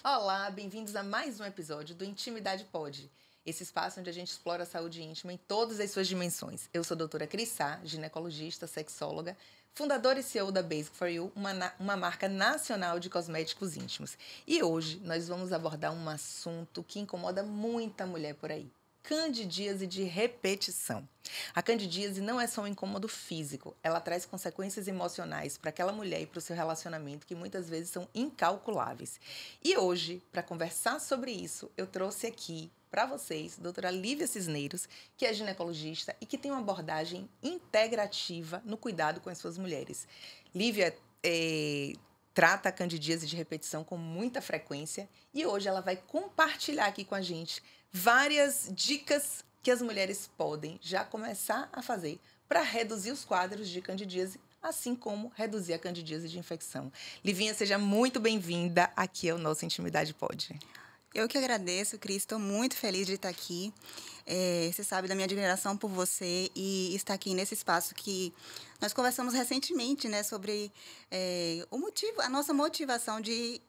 Olá, bem-vindos a mais um episódio do Intimidade Pod, esse espaço onde a gente explora a saúde íntima em todas as suas dimensões. Eu sou a doutora Cris Sá, ginecologista, sexóloga, fundadora e CEO da Basic for You, uma marca nacional de cosméticos íntimos. E hoje nós vamos abordar um assunto que incomoda muita mulher por aí: candidíase de repetição. A candidíase não é só um incômodo físico, ela traz consequências emocionais para aquela mulher e para o seu relacionamento que muitas vezes são incalculáveis. E hoje, para conversar sobre isso, eu trouxe aqui para vocês a doutora Lívia Cisneiros, que é ginecologista e que tem uma abordagem integrativa no cuidado com as suas mulheres. Lívia trata a candidíase de repetição com muita frequência e hoje ela vai compartilhar aqui com a gente várias dicas que as mulheres podem já começar a fazer para reduzir os quadros de candidíase, assim como reduzir a candidíase de infecção. Livinha, seja muito bem-vinda aqui ao nosso Intimidade Pod. Eu que agradeço, Cris. Estou muito feliz de estar aqui. Você sabe da minha admiração por você e estar aqui nesse espaço que nós conversamos recentemente, né, sobre o motivo, a nossa motivação de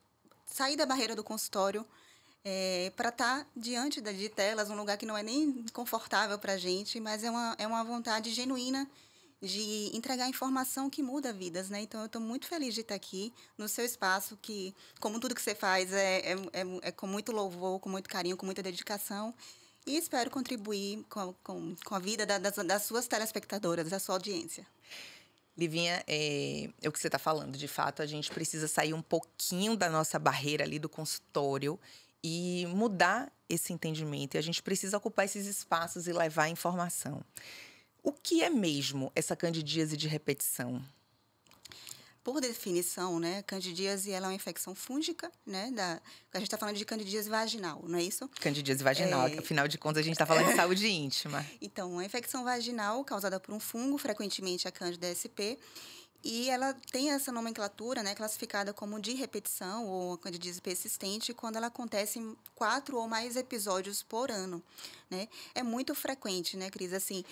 sair da barreira do consultório para estar diante de telas, um lugar que não é nem confortável para a gente, mas é uma vontade genuína de entregar informação que muda vidas, né? Então, eu estou muito feliz de estar aqui no seu espaço, que, como tudo que você faz, é com muito louvor, com muito carinho, com muita dedicação. E espero contribuir com a vida das suas telespectadoras, da sua audiência. Livinha, é o que você está falando. De fato, a gente precisa sair um pouquinho da nossa barreira ali do consultório e mudar esse entendimento. E a gente precisa ocupar esses espaços e levar a informação. O que é mesmo essa candidíase de repetição? Por definição, né, candidíase ela é uma infecção fúngica, né, a gente está falando de candidíase vaginal, não é isso? Candidíase vaginal, afinal de contas a gente está falando de saúde íntima. Então, uma infecção vaginal causada por um fungo, frequentemente a Candida sp, e ela tem essa nomenclatura, né, classificada como de repetição ou candidíase persistente quando ela acontece em 4 ou mais episódios por ano, né? É muito frequente, né, Cris? Assim,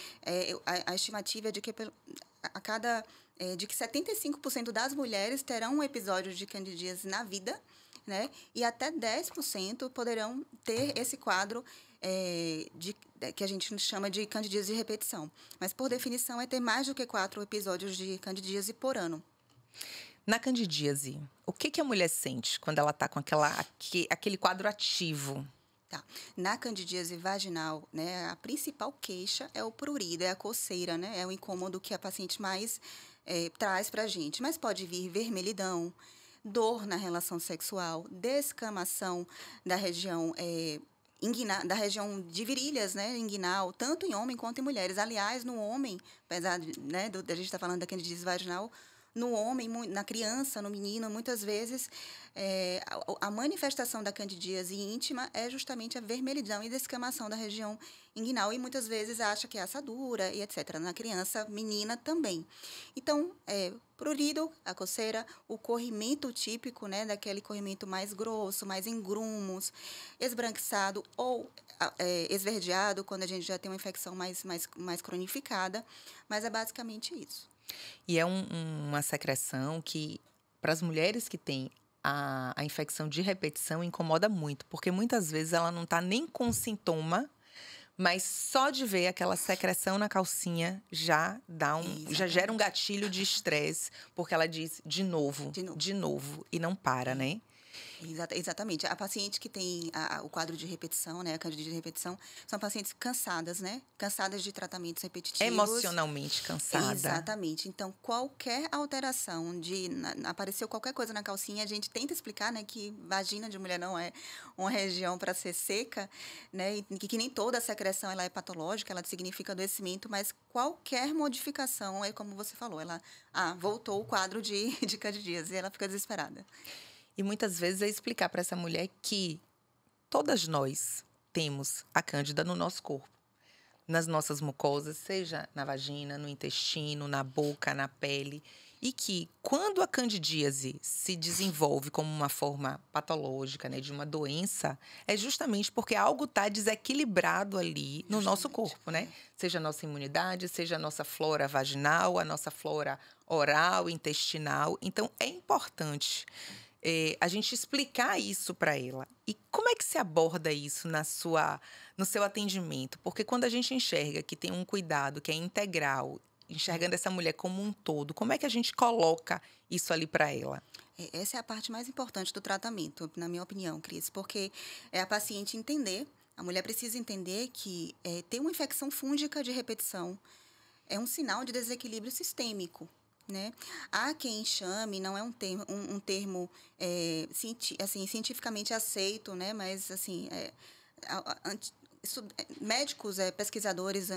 a estimativa é de que de que 75% das mulheres terão um episódio de candidíase na vida, né? E até 10% poderão ter esse quadro que a gente chama de candidíase de repetição. Mas, por definição, é ter mais do que 4 episódios de candidíase por ano. Na candidíase, o que a mulher sente quando ela está com aquele quadro ativo? Tá. Na candidíase vaginal, né, a principal queixa é o prurido, é a coceira, né? É o incômodo que a paciente mais traz para a gente. Mas pode vir vermelhidão, dor na relação sexual, descamação da região da região de virilhas, né, inguinal, tanto em homem quanto em mulheres. Aliás, no homem, apesar de, né, a gente estar falando da candidíase vaginal, no homem, na criança, no menino, muitas vezes a manifestação da candidíase íntima é justamente a vermelhidão e descamação da região inguinal, e muitas vezes acha que é assadura e etc. Na criança, menina também. Então, prurido, a coceira, o corrimento típico, né, daquele corrimento mais grosso, mais em grumos, esbranquiçado ou esverdeado, quando a gente já tem uma infecção mais cronificada, mas é basicamente isso. E é uma secreção que, para as mulheres que têm a infecção de repetição, incomoda muito, porque muitas vezes ela não está nem com sintoma, mas só de ver aquela secreção na calcinha já gera um gatilho de estresse, porque ela diz de novo, e não para, né? Exatamente. A paciente que tem o quadro de repetição, né, a candidíase de repetição, são pacientes cansadas, né? Cansadas de tratamentos repetitivos. Emocionalmente cansada. Exatamente. Então, qualquer alteração apareceu qualquer coisa na calcinha, a gente tenta explicar, né, que vagina de mulher não é uma região para ser seca, né? E que nem toda secreção ela é patológica, ela significa adoecimento, mas qualquer modificação, é como você falou, ela voltou o quadro de candidíase e ela fica desesperada. E muitas vezes é explicar para essa mulher que todas nós temos a cândida no nosso corpo, nas nossas mucosas, seja na vagina, no intestino, na boca, na pele. E que quando a candidíase se desenvolve como uma forma patológica, né, de uma doença, é justamente porque algo está desequilibrado ali no nosso corpo, né? Seja a nossa imunidade, seja a nossa flora vaginal, a nossa flora oral, intestinal. Então, é importante a gente explicar isso para ela. E como é que se aborda isso no seu atendimento? Porque quando a gente enxerga que tem um cuidado que é integral, enxergando essa mulher como um todo, como é que a gente coloca isso ali para ela? Essa é a parte mais importante do tratamento, na minha opinião, Cris, porque é a paciente entender, a mulher precisa entender que ter uma infecção fúngica de repetição é um sinal de desequilíbrio sistêmico, né? Há quem chame, não é um termo assim, cientificamente aceito, né? Mas, assim, médicos, pesquisadores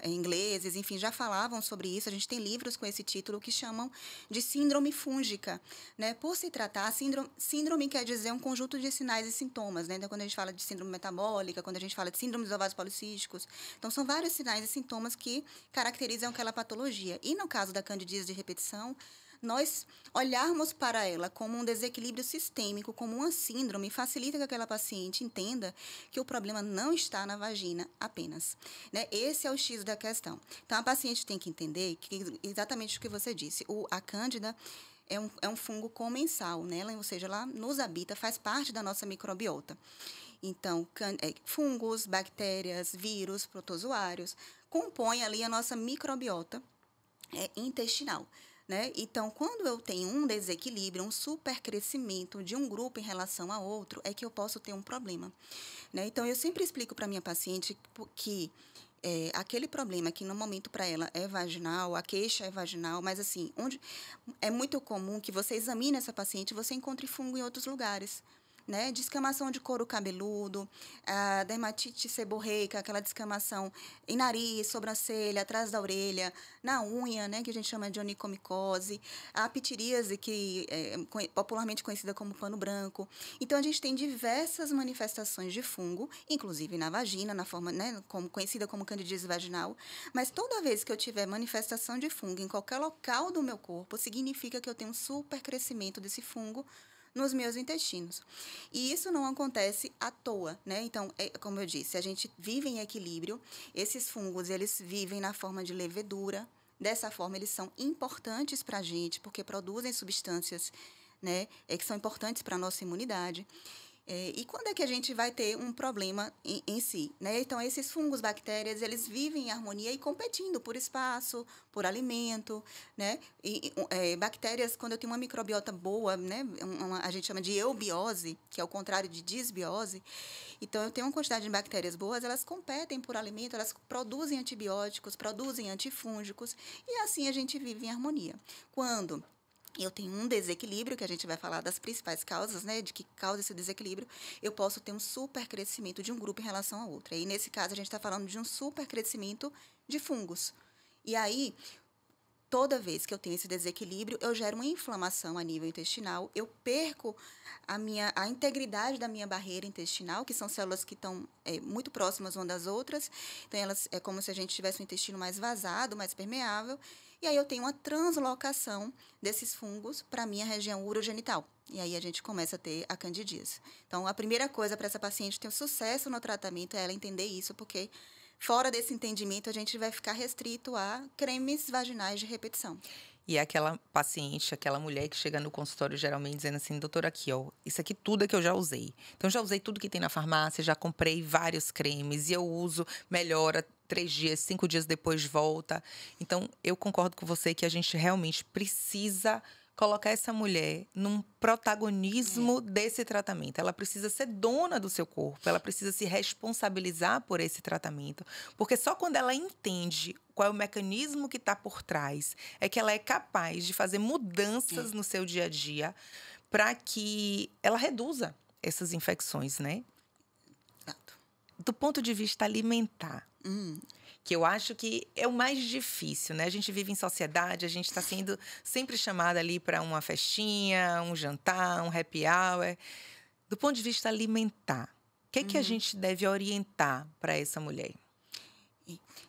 ingleses, enfim, já falavam sobre isso. A gente tem livros com esse título que chamam de síndrome fúngica, né? Por se tratar, síndrome quer dizer um conjunto de sinais e sintomas, né? Então, quando a gente fala de síndrome metabólica, quando a gente fala de síndrome dos ovários policísticos, então são vários sinais e sintomas que caracterizam aquela patologia. E no caso da candidíase de repetição, nós olharmos para ela como um desequilíbrio sistêmico, como uma síndrome, facilita que aquela paciente entenda que o problema não está na vagina apenas, né? Esse é o X da questão. Então, a paciente tem que entender que exatamente o que você disse. A cândida é um fungo comensal, né? Ou seja, ela nos habita, faz parte da nossa microbiota. Então, fungos, bactérias, vírus, protozoários compõem ali a nossa microbiota intestinal. Né? Então, quando eu tenho um desequilíbrio, um supercrescimento de um grupo em relação a outro, é que eu posso ter um problema. Né? Então, eu sempre explico para a minha paciente que aquele problema que no momento para ela é vaginal, a queixa é vaginal, mas assim, onde é muito comum que você examine essa paciente e você encontre fungo em outros lugares. Né? Descamação de couro cabeludo, a dermatite seborreica, aquela descamação em nariz, sobrancelha, atrás da orelha, na unha, né? Que a gente chama de onicomicose, a pitiríase, que é popularmente conhecida como pano branco. Então, a gente tem diversas manifestações de fungo, inclusive na vagina, na forma, né? Conhecida como candidíase vaginal, mas toda vez que eu tiver manifestação de fungo em qualquer local do meu corpo, significa que eu tenho um supercrescimento desse fungo nos meus intestinos. E isso não acontece à toa, né? Então, como eu disse, a gente vive em equilíbrio. Esses fungos, eles vivem na forma de levedura. Dessa forma, eles são importantes para a gente, porque produzem substâncias, né, que são importantes para a nossa imunidade. E quando é que a gente vai ter um problema em si? Né? Então, esses fungos, bactérias, eles vivem em harmonia e competindo por espaço, por alimento. Né? Bactérias, quando eu tenho uma microbiota boa, né? A gente chama de eubiose, que é o contrário de disbiose. Então, eu tenho uma quantidade de bactérias boas, elas competem por alimento, elas produzem antibióticos, produzem antifúngicos, e assim a gente vive em harmonia. Quando eu tenho um desequilíbrio, que a gente vai falar das principais causas, né, de que causa esse desequilíbrio, eu posso ter um supercrescimento de um grupo em relação a outro. E nesse caso, a gente está falando de um supercrescimento de fungos. E aí, toda vez que eu tenho esse desequilíbrio, eu gero uma inflamação a nível intestinal, eu perco a integridade da minha barreira intestinal, que são células que estão muito próximas umas das outras. Então, elas é como se a gente tivesse um intestino mais vazado, mais permeável. E aí eu tenho uma translocação desses fungos para a minha região urogenital. E aí a gente começa a ter a candidíase. Então, a primeira coisa para essa paciente ter um sucesso no tratamento é ela entender isso, porque fora desse entendimento a gente vai ficar restrito a cremes vaginais de repetição. E é aquela paciente, aquela mulher que chega no consultório geralmente dizendo assim, doutora, aqui, ó, isso aqui tudo é que eu já usei. Então, já usei tudo que tem na farmácia, já comprei vários cremes e eu uso, melhora 3 dias, 5 dias depois volta. Então, eu concordo com você que a gente realmente precisa colocar essa mulher num protagonismo desse tratamento. Ela precisa ser dona do seu corpo, ela precisa se responsabilizar por esse tratamento, porque só quando ela entende qual é o mecanismo que está por trás, é que ela é capaz de fazer mudanças no seu dia a dia para que ela reduza essas infecções, né? Exato. Do ponto de vista alimentar, que eu acho que é o mais difícil, né? A gente vive em sociedade, a gente está sendo sempre chamada ali para uma festinha, um jantar, um happy hour. Do ponto de vista alimentar, o que é que a gente deve orientar para essa mulher?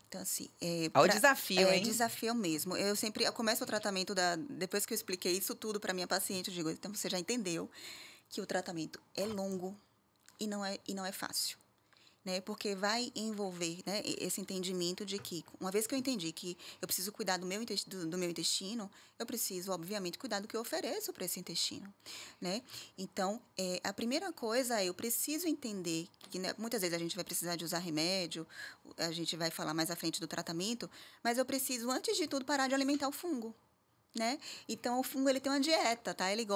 Então, assim... Olha o desafio, hein? É desafio mesmo. Eu começo o tratamento, depois que eu expliquei isso tudo para minha paciente, eu digo, então você já entendeu que o tratamento é longo e não é fácil. né? Porque vai envolver, né, esse entendimento de que, uma vez que eu entendi que eu preciso cuidar do meu intestino, eu preciso, obviamente, cuidar do que eu ofereço para esse intestino, né? Então, a primeira coisa é eu preciso entender que, né, muitas vezes a gente vai precisar de usar remédio, a gente vai falar mais à frente do tratamento, mas eu preciso, antes de tudo, parar de alimentar o fungo. Né? Então, o fungo ele tem uma dieta, tá? Ele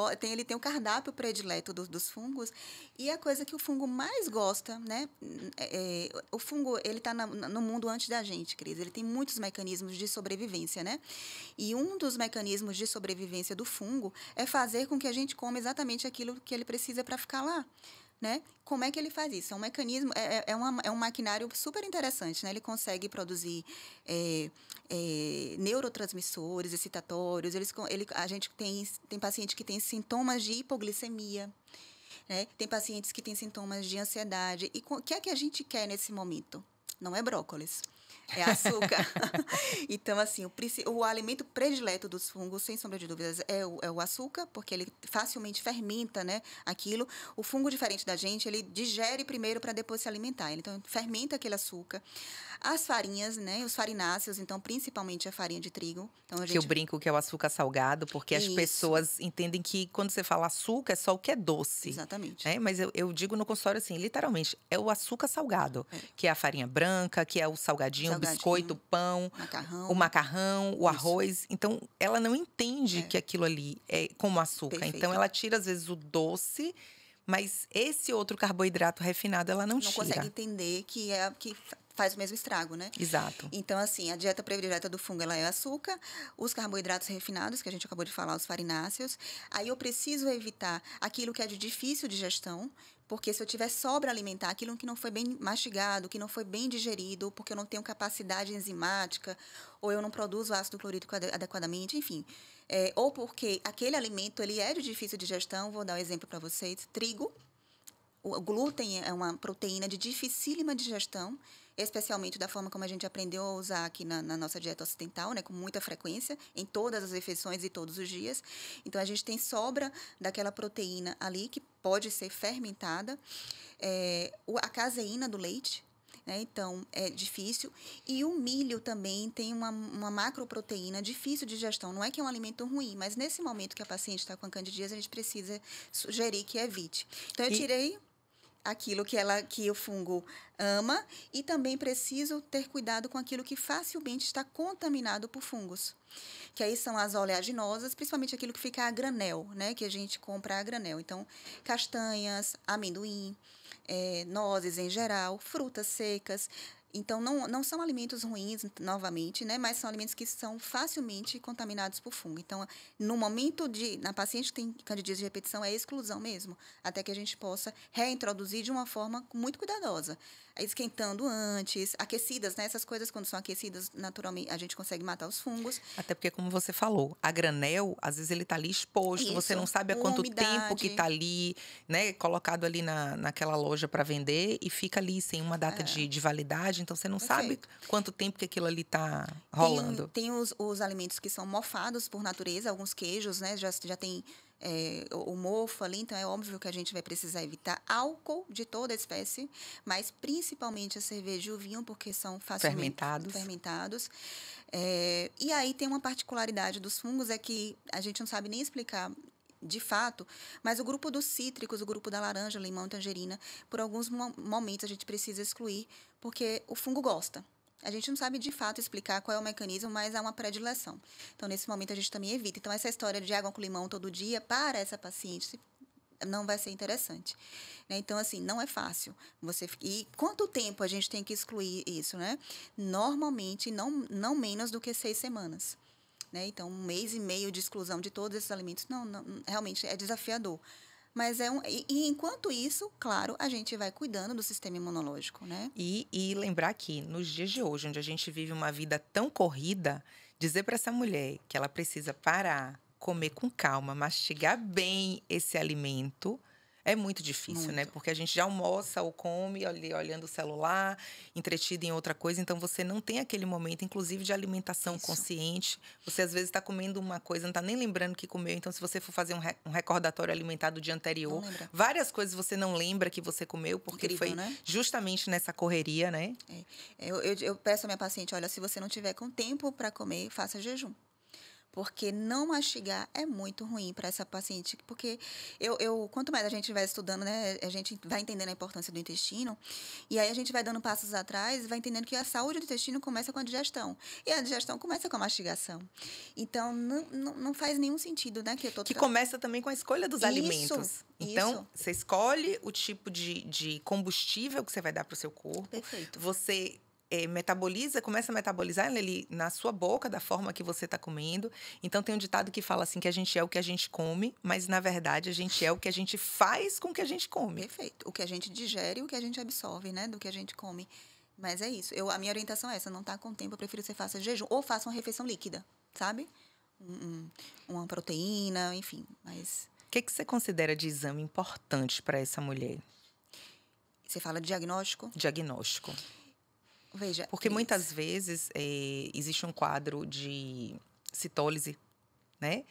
tem um cardápio predileto dos fungos. E a coisa que o fungo mais gosta, né? O fungo, ele está no mundo antes da gente, Cris. Ele tem muitos mecanismos de sobrevivência, né? E um dos mecanismos de sobrevivência do fungo é fazer com que a gente coma exatamente aquilo que ele precisa para ficar lá. Né? Como é que ele faz isso? É um mecanismo, é um maquinário super interessante, né? Ele consegue produzir neurotransmissores excitatórios. A gente tem paciente que tem sintomas de hipoglicemia, né? Tem pacientes que têm sintomas de ansiedade. E o que é que a gente quer nesse momento? Não é brócolis. É açúcar. Então, assim, o alimento predileto dos fungos, sem sombra de dúvidas, é o açúcar, porque ele facilmente fermenta, né, aquilo. O fungo, diferente da gente, ele digere primeiro para depois se alimentar. Então, fermenta aquele açúcar. As farinhas, né, os farináceos, então, principalmente a farinha de trigo. Então, Que eu brinco que é o açúcar salgado, porque as pessoas entendem que quando você fala açúcar, é só o que é doce. Exatamente. Né? Mas eu digo no consultório assim, literalmente, é o açúcar salgado. Que é a farinha branca, que é o salgadinho, o biscoito, o pão, o macarrão, o arroz. Então, ela não entende que aquilo ali é como açúcar. Perfeito. Então, ela tira, às vezes, o doce, mas esse outro carboidrato refinado, ela não tira. Não consegue entender que faz o mesmo estrago, né? Exato. Então, assim, a dieta predileta do fungo, ela é açúcar, os carboidratos refinados, que a gente acabou de falar, os farináceos. Aí eu preciso evitar aquilo que é de difícil digestão, porque se eu tiver sobra alimentar, aquilo que não foi bem mastigado, que não foi bem digerido, porque eu não tenho capacidade enzimática, ou eu não produzo ácido clorídrico adequadamente, enfim. Ou porque aquele alimento, ele é de difícil digestão, vou dar um exemplo para vocês, trigo. O glúten é uma proteína de dificílima digestão, especialmente da forma como a gente aprendeu a usar aqui na nossa dieta ocidental, né, com muita frequência, em todas as refeições e todos os dias. Então, a gente tem sobra daquela proteína ali, que pode ser fermentada. A caseína do leite, né, então, é difícil. E o milho também tem uma macroproteína difícil de digestão. Não é que é um alimento ruim, mas nesse momento que a paciente está com a candidíase, a gente precisa sugerir que evite. Então, eu tirei aquilo que o fungo ama e também preciso ter cuidado com aquilo que facilmente está contaminado por fungos. Que aí são as oleaginosas, principalmente aquilo que fica a granel, né? Que a gente compra a granel. Então, castanhas, amendoim, nozes em geral, frutas secas. Então, não são alimentos ruins, novamente, né? Mas são alimentos que são facilmente contaminados por fungo. Então, no momento na paciente que tem candidíase de repetição, é exclusão mesmo, até que a gente possa reintroduzir de uma forma muito cuidadosa. Esquentando antes, aquecidas, né? Essas coisas, quando são aquecidas, naturalmente, a gente consegue matar os fungos. Até porque, como você falou, a granel, às vezes ele tá ali exposto, Isso, você não sabe há quanto tempo que tá ali, né? Colocado ali naquela loja para vender e fica ali sem uma data de validade. Então, você não sabe quanto tempo que aquilo ali tá rolando. Tem os alimentos que são mofados por natureza, alguns queijos, né? Já tem o mofo ali, então é óbvio que a gente vai precisar evitar álcool de toda espécie, mas principalmente a cerveja e o vinho, porque são facilmente fermentados. E aí tem uma particularidade dos fungos, é que a gente não sabe nem explicar de fato, mas o grupo dos cítricos, o grupo da laranja, limão e tangerina, por alguns momentos a gente precisa excluir, porque o fungo gosta. A gente não sabe de fato explicar qual é o mecanismo, mas há uma predileção. Então, nesse momento, a gente também evita. Então, essa história de água com limão todo dia, para essa paciente, não vai ser interessante. Né? Então, assim, não é fácil. E quanto tempo a gente tem que excluir isso, né? Normalmente, não menos do que 6 semanas. Né? Então, 1 mês e meio de exclusão de todos esses alimentos, não realmente é desafiador. Mas e enquanto isso, claro, a gente vai cuidando do sistema imunológico, né? E lembrar que nos dias de hoje, onde a gente vive uma vida tão corrida, dizer para essa mulher que ela precisa parar, comer com calma, mastigar bem esse alimento, É muito difícil, né? Muito. Porque a gente já almoça ou come ali olhando o celular, entretido em outra coisa, então você não tem aquele momento, inclusive, de alimentação Isso. consciente. Você, às vezes, está comendo uma coisa, não está nem lembrando que comeu. Então, se você for fazer um recordatório alimentar do dia Não anterior, lembra. várias coisas você não lembra que você comeu, porque Incrível, foi né? justamente nessa correria, né? Eu peço à minha paciente, olha, se você não tiver com tempo para comer, faça jejum. Porque não mastigar é muito ruim para essa paciente. Porque quanto mais a gente vai estudando, né, a gente vai entendendo a importância do intestino. E aí a gente vai dando passos atrás e vai entendendo que a saúde do intestino começa com a digestão. E a digestão começa com a mastigação. Então, não faz nenhum sentido, né? Que eu tô Que começa também com a escolha dos alimentos. Então, isso. você escolhe o tipo de combustível que você vai dar para o seu corpo. Perfeito. Você começa a metabolizar ele na sua boca, da forma que você está comendo. Então, tem um ditado que fala assim, que a gente é o que a gente come, mas, na verdade, a gente é o que a gente faz com o que a gente come. Perfeito. O que a gente digere e o que a gente absorve, né? Do que a gente come. Mas é isso. A minha orientação é essa. Não tá com tempo, eu prefiro que você faça jejum. Ou faça uma refeição líquida, sabe? Uma proteína, enfim. Mas O que você considera de exame importante para essa mulher? você fala de diagnóstico? Diagnóstico. Veja. Porque muitas vezes existe um quadro de citólise, né?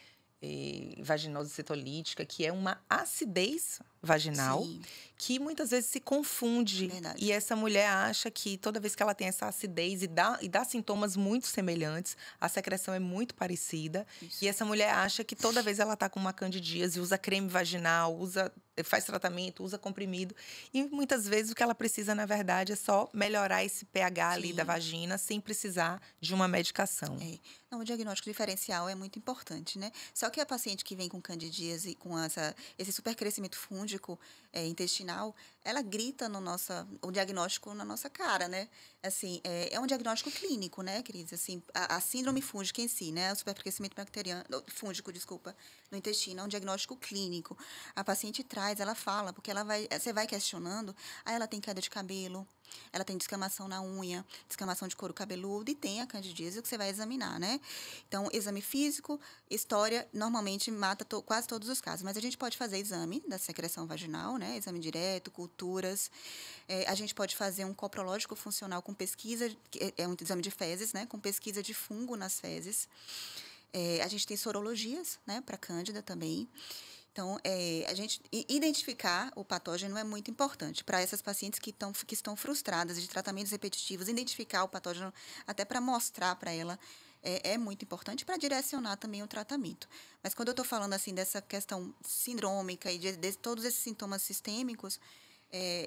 Vaginose citolítica, que é uma acidez vaginal, Sim. que muitas vezes se confunde. Verdade. E essa mulher acha que toda vez que ela tem essa acidez e dá sintomas muito semelhantes, a secreção é muito parecida. Isso. E essa mulher acha que toda vez ela está com uma candidíase, usa creme vaginal, faz tratamento, usa comprimido. E muitas vezes o que ela precisa, na verdade, é só melhorar esse pH ali Sim. da vagina sem precisar de uma medicação. Não, o diagnóstico diferencial é muito importante, né? Só que a paciente que vem com candidíase, com esse supercrescimento fúngico intestinal, ela grita o diagnóstico na nossa cara, né? Assim, é um diagnóstico clínico, né, Cris? Assim, a síndrome fúngica em si, né? O supercrescimento fúngico, desculpa, no intestino, é um diagnóstico clínico. A paciente traz, ela fala, porque você vai questionando, aí ela tem queda de cabelo, ela tem descamação na unha, descamação de couro cabeludo e tem a candidíase que você vai examinar, né? Então, exame físico, história, normalmente mata quase todos os casos. Mas a gente pode fazer exame da secreção vaginal, né? Exame direto, culturas. A gente pode fazer um coprológico funcional com pesquisa, que é um exame de fezes, né? Com pesquisa de fungo nas fezes. A gente tem sorologias, né? Para cândida também. Então, a gente identificar o patógeno é muito importante para essas pacientes que estão frustradas de tratamentos repetitivos, identificar o patógeno até para mostrar para ela é muito importante para direcionar também o tratamento. Mas quando eu estou falando assim dessa questão sindrômica e de todos esses sintomas sistêmicos,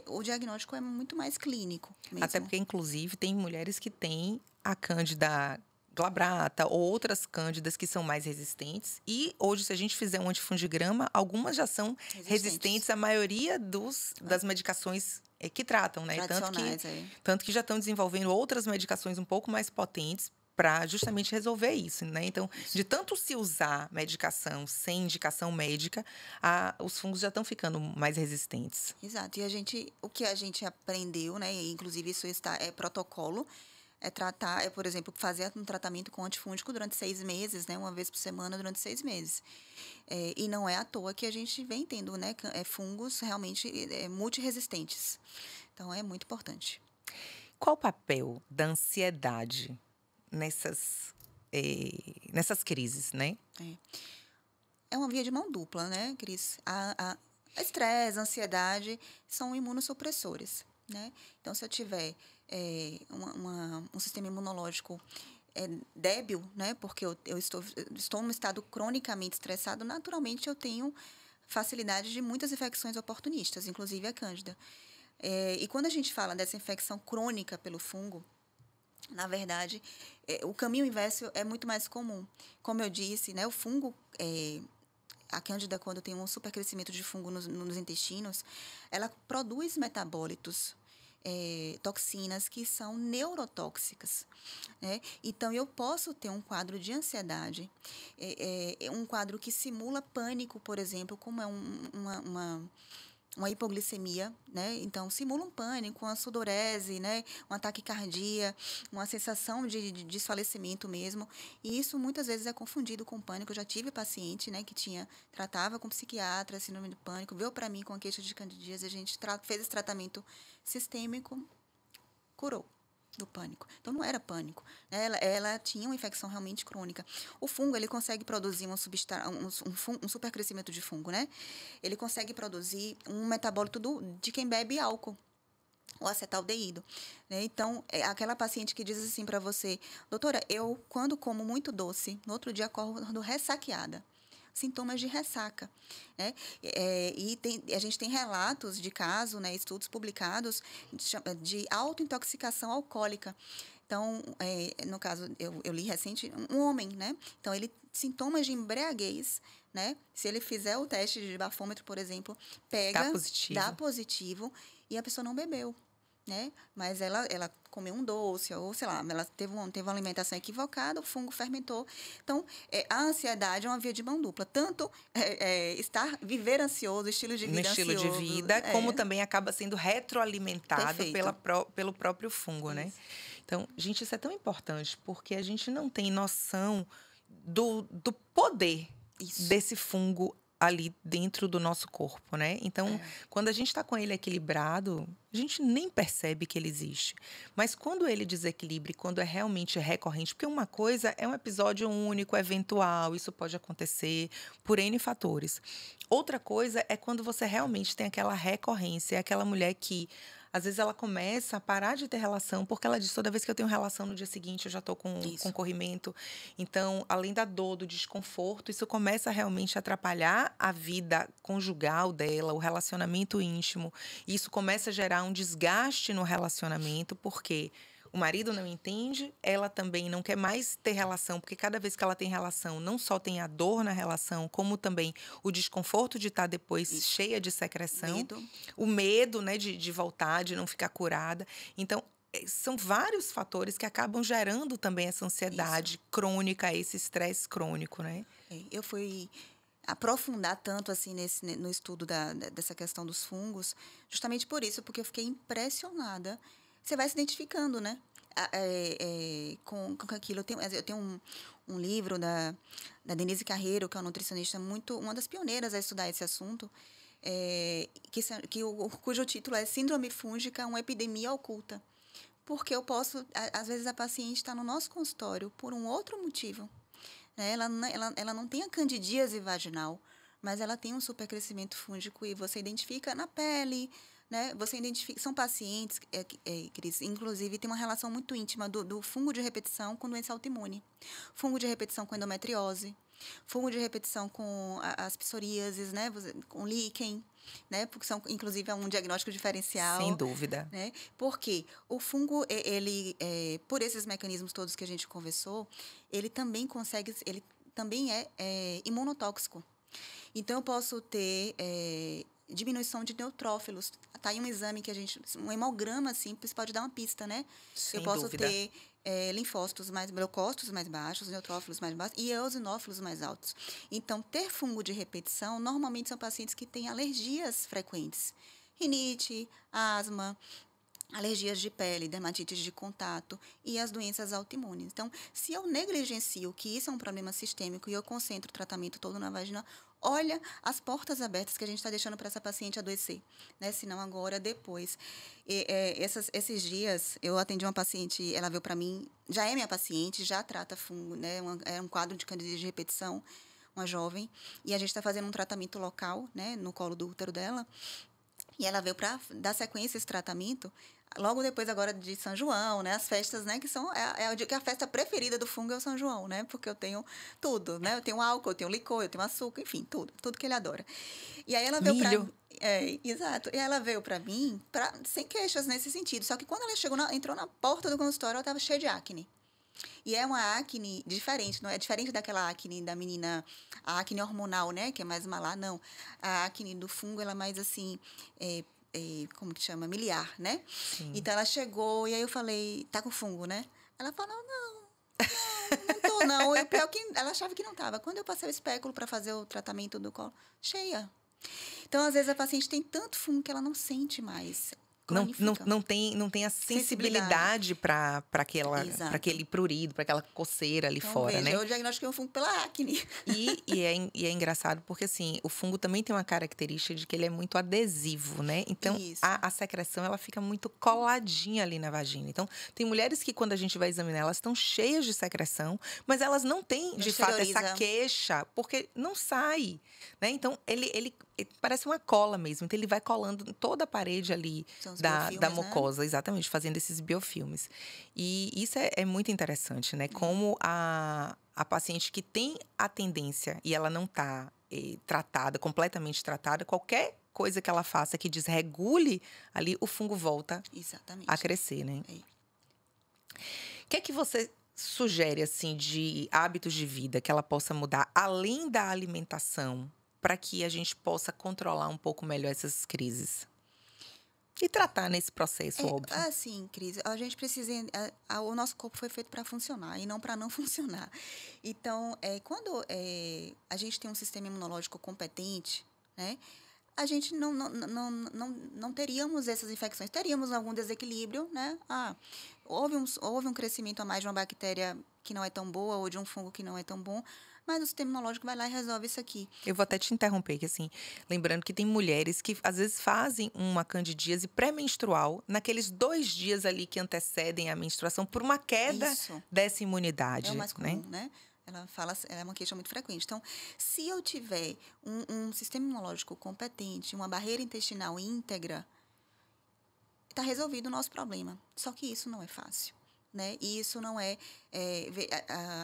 o diagnóstico é muito mais clínico mesmo. Até porque, inclusive, tem mulheres que têm a cândida glabrata ou outras cândidas que são mais resistentes. E hoje, se a gente fizer um antifungigrama, algumas já são resistentes à maioria das medicações que tratam, né? Tanto que já estão desenvolvendo outras medicações um pouco mais potentes para justamente resolver isso, né? Então, de tanto se usar medicação sem indicação médica, os fungos já estão ficando mais resistentes. Exato. E o que a gente aprendeu, né? E, inclusive, isso é protocolo. Por exemplo, fazer um tratamento com antifúngico durante 6 meses, né? Uma vez por semana durante 6 meses. E não é à toa que a gente vem tendo, né? Fungos realmente multiresistentes. Então, é muito importante. Qual o papel da ansiedade nessas crises, né? É uma via de mão dupla, né, Cris? A estresse, a ansiedade são imunossupressores, né? Então, se eu tiver um sistema imunológico débil, né? Porque eu estou num estado cronicamente estressado, naturalmente eu tenho facilidade de muitas infecções oportunistas, inclusive a cândida. E quando a gente fala dessa infecção crônica pelo fungo, na verdade, o caminho inverso é muito mais comum. Como eu disse, né, o fungo, a cândida, quando tem um supercrescimento de fungo nos intestinos, ela produz metabólitos, toxinas que são neurotóxicas. Né? Então, eu posso ter um quadro de ansiedade, um quadro que simula pânico, por exemplo, como é uma hipoglicemia, né? Então, simula um pânico, uma sudorese, né? Um ataque cardíaco, uma sensação de desfalecimento mesmo. E isso muitas vezes é confundido com pânico. Eu já tive paciente, né, que tratava com psiquiatra, síndrome do pânico, veio para mim com a queixa de candidíase, a gente fez esse tratamento sistêmico, curou do pânico. Então, não era pânico. Ela tinha uma infecção realmente crônica. O fungo, ele consegue produzir um supercrescimento de fungo, né? Ele consegue produzir um metabólito de quem bebe álcool, o acetaldeído, né? Então, aquela paciente que diz assim para você, doutora, eu, quando como muito doce, no outro dia acordo ressaqueada. Sintomas de ressaca, né? A gente tem relatos de casos, né, estudos publicados de autointoxicação alcoólica. Então, no caso, eu li recente, um homem, né? Então, sintomas de embriaguez, né? Se ele fizer o teste de bafômetro, por exemplo, dá positivo e a pessoa não bebeu, né? Mas ela comeu um doce, ou sei lá, ela teve uma alimentação equivocada, o fungo fermentou. Então, a ansiedade é uma via de mão dupla. Tanto viver ansioso, estilo de vida estilo ansioso. De vida, como também acaba sendo retroalimentado pelo próprio fungo, Isso. né? Então, gente, isso é tão importante, porque a gente não tem noção do poder desse fungo ali dentro do nosso corpo, né? Então, quando a gente está com ele equilibrado, a gente nem percebe que ele existe. Mas quando ele desequilibra, quando é realmente recorrente, porque uma coisa é um episódio único, eventual, isso pode acontecer por N fatores. Outra coisa é quando você realmente tem aquela recorrência, é aquela mulher que às vezes ela começa a parar de ter relação, porque ela diz, toda vez que eu tenho relação no dia seguinte, eu já estou com corrimento. Então, além da dor, do desconforto, isso começa a realmente atrapalhar a vida conjugal dela, o relacionamento íntimo. Isso começa a gerar um desgaste no relacionamento, porque o marido não entende, ela também não quer mais ter relação, porque cada vez que ela tem relação, não só tem a dor na relação, como também o desconforto de estar depois cheia de secreção. O medo, né, de voltar, de não ficar curada. Então, são vários fatores que acabam gerando também essa ansiedade crônica, esse estresse crônico, né? Eu fui aprofundar tanto assim no estudo dessa questão dos fungos, justamente por isso, porque eu fiquei impressionada. Você vai se identificando, né? Com aquilo. Eu tenho um livro da Denise Carreiro, que é uma nutricionista uma das pioneiras a estudar esse assunto, cujo título é Síndrome Fúngica, uma epidemia oculta. Porque às vezes a paciente está no nosso consultório por um outro motivo. Né? Ela não tem a candidíase vaginal, mas ela tem um supercrescimento fúngico e você identifica na pele, né? Você identifica, são pacientes, Cris, inclusive tem uma relação muito íntima do fungo de repetição com doença autoimune, fungo de repetição com endometriose, fungo de repetição com as psoríases, né? Com líquen, né? Porque inclusive é um diagnóstico diferencial. Sem dúvida. Né? Porque o fungo, por esses mecanismos todos que a gente conversou, ele também é imunotóxico. Então, eu posso ter diminuição de neutrófilos. Tá aí um exame que um hemograma simples pode dar uma pista, né? Sem eu posso dúvida. ter linfócitos leucócitos mais baixos, neutrófilos mais baixos e eosinófilos mais altos. Então, ter fungo de repetição, normalmente são pacientes que têm alergias frequentes. Rinite, asma, alergias de pele, dermatites de contato e as doenças autoimunes. Então, se eu negligencio que isso é um problema sistêmico e eu concentro o tratamento todo na vagina, olha as portas abertas que a gente está deixando para essa paciente adoecer, né? Se não agora, depois. Esses dias, eu atendi uma paciente, ela veio para mim, já é minha paciente, já trata fungo, né? É um quadro de candidíase de repetição, uma jovem, e a gente está fazendo um tratamento local, né? No colo do útero dela, e ela veio para dar sequência a esse tratamento, logo depois agora de São João, né? As festas, né? Que a festa preferida do fungo é o São João, né? Porque eu tenho tudo, né? Eu tenho álcool, eu tenho licor, eu tenho açúcar, enfim, tudo que ele adora. E aí ela veio exato. E ela veio para mim sem queixas nesse sentido. Só que quando ela entrou na porta do consultório, ela estava cheia de acne. E é uma acne diferente, não é diferente daquela acne da menina, a acne hormonal, né? Que é mais malar, não. A acne do fungo, ela é mais assim, como que chama? Miliar, né? Sim. Então, ela chegou e aí eu falei, tá com fungo, né? Ela falou, não tô, não. Pior que ela achava que não tava. Quando eu passei o espéculo para fazer o tratamento do colo, cheia. Então, às vezes, a paciente tem tanto fungo que ela não sente mais. Não, não, Cronifica. não tem a Sensibilidade. sensibilidade para Exato. aquele prurido, para aquela coceira ali Então, fora, veja, né? eu diagnostiquei um fungo pela acne. E é engraçado porque, assim, o fungo também tem uma característica de que ele é muito adesivo, né? Então, Isso. a secreção, ela fica muito coladinha ali na vagina. Então, tem mulheres que, quando a gente vai examinar, elas estão cheias de secreção, mas elas não têm, Não de fato, essa exterioriza. queixa, porque não sai, né? Então, ele parece uma cola mesmo. Então, ele vai colando em toda a parede ali São os da biofilmes, né? mucosa, exatamente, fazendo esses biofilmes. E isso é muito interessante, né? Como a paciente que tem a tendência e ela não está tratada, completamente tratada, qualquer coisa que ela faça que desregule ali, o fungo volta Exatamente. a crescer, né? É. O que é que você sugere, assim, de hábitos de vida que ela possa mudar, além da alimentação, para que a gente possa controlar um pouco melhor essas crises? E tratar nesse processo, óbvio. Assim, Cris, a gente precisa. O nosso corpo foi feito para funcionar e não para não funcionar. Então, quando a gente tem um sistema imunológico competente, né? A gente não teríamos essas infecções, teríamos algum desequilíbrio, né? Houve um crescimento a mais de uma bactéria que não é tão boa ou de um fungo que não é tão bom, mas o sistema imunológico vai lá e resolve isso aqui. Eu vou até te interromper, que assim, lembrando que tem mulheres que às vezes fazem uma candidíase pré-menstrual naqueles 2 dias ali que antecedem a menstruação por uma queda Isso. dessa imunidade, É o mais né? comum, né? Ela é uma queixa muito frequente. Então, se eu tiver um sistema imunológico competente, uma barreira intestinal íntegra, está resolvido o nosso problema. Só que isso não é fácil, né? E isso não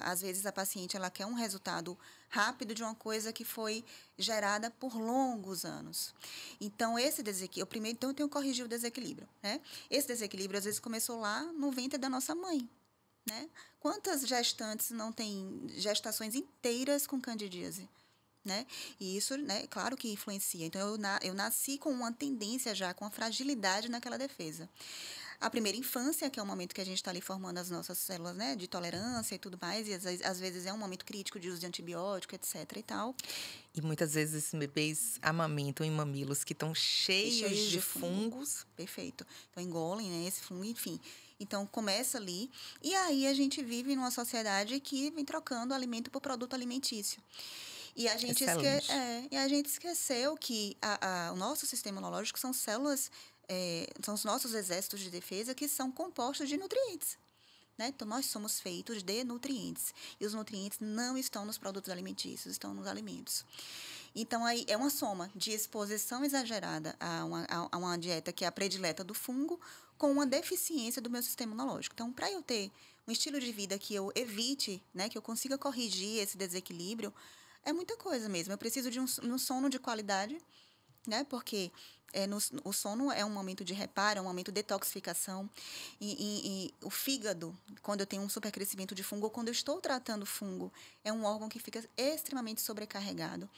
às vezes a paciente ela quer um resultado rápido de uma coisa que foi gerada por longos anos. Então, esse desequilíbrio, primeiro, então, eu tenho que corrigir o desequilíbrio, né? Esse desequilíbrio, às vezes, começou lá no ventre da nossa mãe, né? Quantas gestantes não têm gestações inteiras com candidíase? Né? E isso, né, claro que influencia. Então, eu nasci com uma tendência já, com uma fragilidade naquela defesa. A primeira infância, que é o momento que a gente está ali formando as nossas células, né, de tolerância e tudo mais, e às vezes é um momento crítico de uso de antibiótico, etc. e tal. E muitas vezes esses bebês amamentam em mamilos que estão cheios de fungos. Perfeito. Então, engolem, né, esse fungo, enfim. Então, começa ali. E aí, a gente vive numa sociedade que vem trocando alimento por produto alimentício. E a gente, esqueceu que o nosso sistema imunológico são células, são os nossos exércitos de defesa que são compostos de nutrientes. Né? Então, nós somos feitos de nutrientes. E os nutrientes não estão nos produtos alimentícios, estão nos alimentos. Então, aí é uma soma de exposição exagerada a uma dieta que é a predileta do fungo com uma deficiência do meu sistema imunológico. Então, para eu ter um estilo de vida que eu evite, né, que eu consiga corrigir esse desequilíbrio, é muita coisa mesmo. Eu preciso de um sono de qualidade, né? Porque o sono é um momento de reparo, é um momento de detoxificação. E o fígado, quando eu tenho um supercrescimento de fungo, ou quando eu estou tratando fungo, é um órgão que fica extremamente sobrecarregado.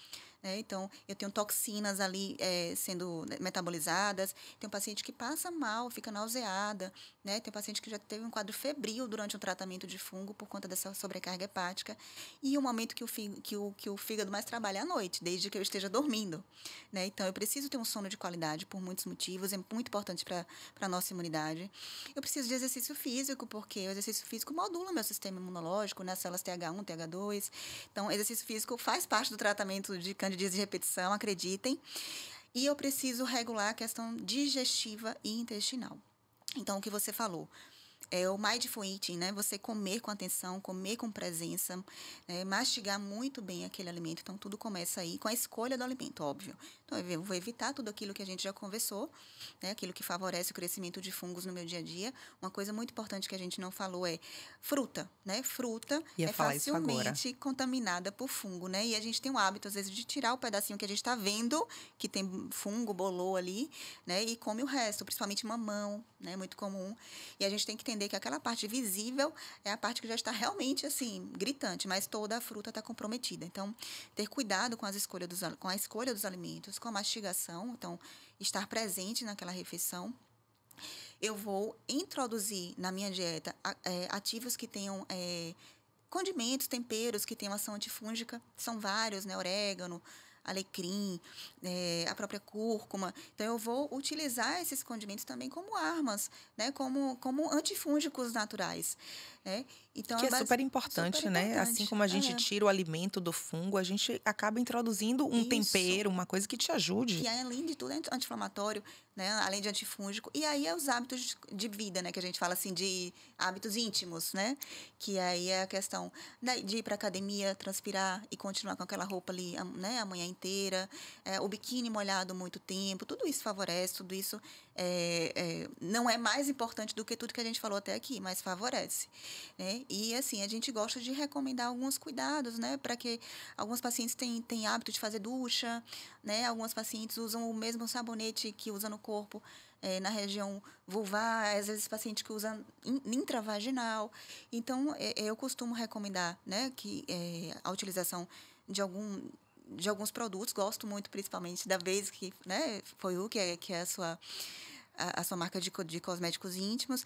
Né? Então, eu tenho toxinas ali sendo metabolizadas. Tem um paciente que passa mal, fica nauseada. Né? Tem um paciente que já teve um quadro febril durante o tratamento de fungo por conta dessa sobrecarga hepática. E o momento que o fígado mais trabalha é à noite, desde que eu esteja dormindo. Né? Então, eu preciso ter um sono de qualidade por muitos motivos. É muito importante para a nossa imunidade. Eu preciso de exercício físico, porque o exercício físico modula meu sistema imunológico, né? Células TH1, TH2. Então, exercício físico faz parte do tratamento de candidíase de repetição, acreditem. E eu preciso regular a questão digestiva e intestinal. Então, o que você falou é o mindful eating, né? Você comer com atenção, comer com presença, mastigar muito bem aquele alimento. Então, tudo começa aí com a escolha do alimento, óbvio. Então, eu vou evitar tudo aquilo que a gente já conversou, né? Aquilo que favorece o crescimento de fungos no meu dia a dia. Uma coisa muito importante que a gente não falou é fruta, né? Fruta é facilmente contaminada por fungo, né? E a gente tem um hábito, às vezes, de tirar o pedacinho que a gente está vendo, que tem fungo, bolou ali, né? E come o resto, principalmente mamão, né? Muito comum. E a gente tem que entender que aquela parte visível é a parte que já está realmente, assim, gritante, mas toda a fruta está comprometida. Então, ter cuidado com a escolha dos alimentos, com a mastigação, então, estar presente naquela refeição. Eu vou introduzir na minha dieta ativos que tenham condimentos, temperos que tenham ação antifúngica. São vários, né? Orégano, alecrim, a própria cúrcuma. Então, eu vou utilizar esses condimentos também como armas, né? Como antifúngicos naturais, né? Então, Que é super importante, né? Assim como a gente tira o alimento do fungo, a gente acaba introduzindo um tempero, uma coisa que te ajude. Que, além de tudo, é anti-inflamatório, né? Além de antifúngico. E aí, é os hábitos de vida, né? Que a gente fala assim, de hábitos íntimos, né? Que aí é a questão de ir para academia, transpirar e continuar com aquela roupa ali, né? A manhã inteira. O biquíni molhado muito tempo. Tudo isso favorece, tudo isso não é mais importante do que tudo que a gente falou até aqui, mas favorece, né? E, assim, a gente gosta de recomendar alguns cuidados, né? Para que alguns pacientes têm hábito de fazer ducha, né? Alguns pacientes usam o mesmo sabonete que usa no corpo, na região vulvar, às vezes paciente que usa intravaginal. Então, eu costumo recomendar, né, que a utilização de alguns produtos, gosto muito principalmente da Basic, né, foi que é a sua marca de cosméticos íntimos.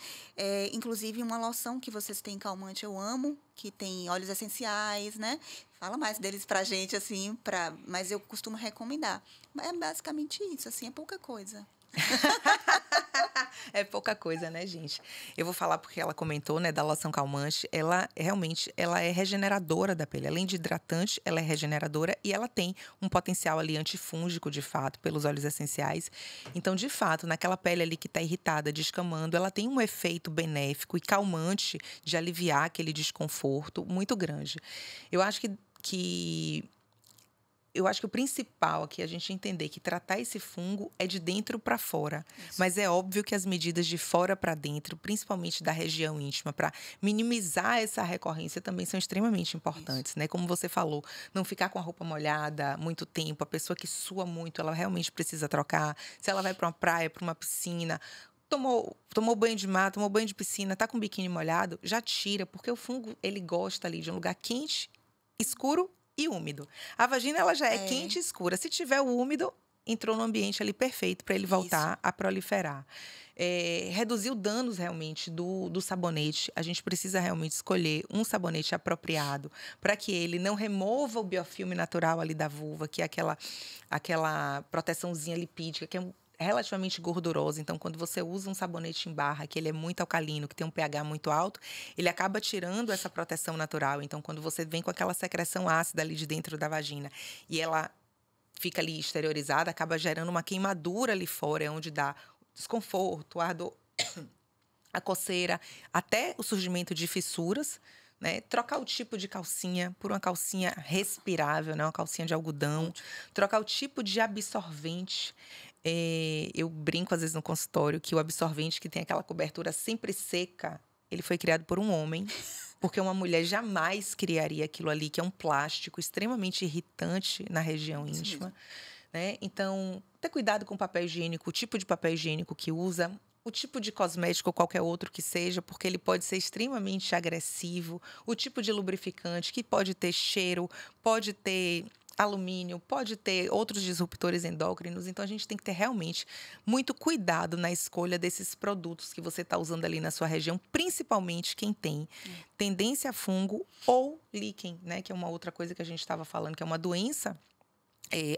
Inclusive, uma loção que vocês têm calmante, eu amo, que tem óleos essenciais, né? Fala mais deles pra gente, assim, mas eu costumo recomendar. É basicamente isso, assim, é pouca coisa. É pouca coisa, né, gente? Eu vou falar porque ela comentou, né, da loção calmante. Ela realmente, ela é regeneradora da pele. Além de hidratante, ela é regeneradora e ela tem um potencial ali antifúngico, de fato, pelos óleos essenciais. Então, de fato, naquela pele ali que está irritada, descamando, ela tem um efeito benéfico e calmante de aliviar aquele desconforto muito grande. Eu acho que o principal aqui é a gente entender que tratar esse fungo é de dentro para fora. Isso. Mas é óbvio que as medidas de fora para dentro, principalmente da região íntima, para minimizar essa recorrência, também são extremamente importantes, né? Como você falou, não ficar com a roupa molhada muito tempo. A pessoa que sua muito, ela realmente precisa trocar. Se ela vai para uma praia, para uma piscina, tomou banho de mar, tomou banho de piscina, tá com o biquíni molhado, já tira, porque o fungo, ele gosta ali de um lugar quente, escuro e úmido. A vagina, ela já é quente e escura. Se tiver o úmido, entrou no ambiente ali perfeito para ele voltar a proliferar. Reduzir os danos realmente do sabonete. A gente precisa realmente escolher um sabonete apropriado para que ele não remova o biofilme natural ali da vulva, que é aquela proteçãozinha lipídica, que é relativamente gordurosa. Então, quando você usa um sabonete em barra, que ele é muito alcalino, que tem um pH muito alto, ele acaba tirando essa proteção natural. Então, quando você vem com aquela secreção ácida ali de dentro da vagina e ela fica ali exteriorizada, acaba gerando uma queimadura ali fora, onde dá desconforto, ardor, a coceira, até o surgimento de fissuras, né? Trocar o tipo de calcinha por uma calcinha respirável, né? Uma calcinha de algodão. Trocar o tipo de absorvente. Eu brinco, às vezes, no consultório, que o absorvente que tem aquela cobertura sempre seca, ele foi criado por um homem, porque uma mulher jamais criaria aquilo ali, que é um plástico extremamente irritante na região íntima, né? Então, ter cuidado com o papel higiênico, o tipo de papel higiênico que usa, o tipo de cosmético ou qualquer outro que seja, porque ele pode ser extremamente agressivo, o tipo de lubrificante que pode ter cheiro, pode ter alumínio, pode ter outros disruptores endócrinos. Então, a gente tem que ter realmente muito cuidado na escolha desses produtos que você está usando ali na sua região, principalmente quem tem tendência a fungo ou líquen, né? Que é uma outra coisa que a gente estava falando, que é uma doença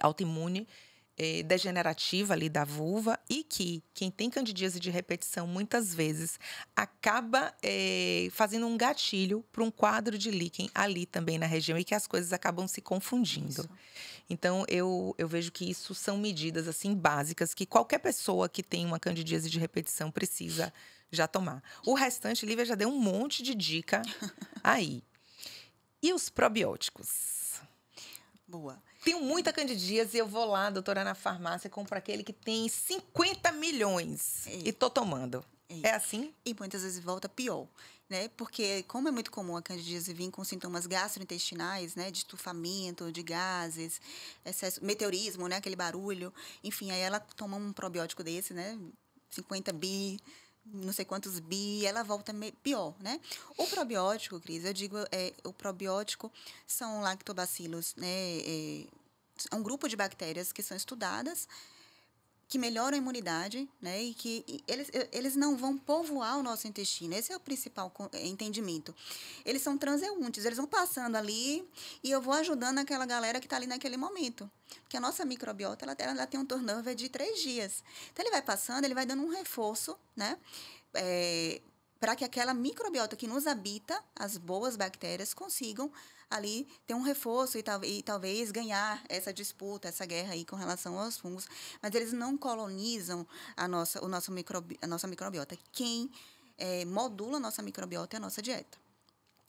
autoimune, degenerativa ali da vulva, e que quem tem candidíase de repetição muitas vezes acaba fazendo um gatilho para um quadro de líquen ali também na região, e que as coisas acabam se confundindo. Isso. Então, eu vejo que isso são medidas assim básicas que qualquer pessoa que tem uma candidíase de repetição precisa já tomar. O restante, Lívia já deu um monte de dica aí. E os probióticos? Boa. Tenho muita candidíase e eu vou lá, doutora, na farmácia, compro aquele que tem 50 milhões e tô tomando. É assim? E muitas vezes volta pior, né? Porque, como é muito comum a candidíase vir com sintomas gastrointestinais, né? De estufamento, de gases, excesso, meteorismo, né? Aquele barulho. Enfim, aí ela toma um probiótico desse, né? 50 bi, não sei quantos bi, ela volta pior, né? O probiótico, Cris, eu digo, o probiótico são lactobacilos, né? É um grupo de bactérias que são estudadas que melhoram a imunidade, né? E que eles não vão povoar o nosso intestino. Esse é o principal entendimento. Eles são transeuntes, eles vão passando ali e eu vou ajudando aquela galera que está ali naquele momento. Porque a nossa microbiota, ela tem um turnover de 3 dias. Então, ele vai passando, ele vai dando um reforço, né? Para que aquela microbiota que nos habita, as boas bactérias, consigam ali ter um reforço e talvez ganhar essa disputa, essa guerra aí com relação aos fungos. Mas eles não colonizam a nossa microbiota. Quem modula a nossa microbiota é a nossa dieta.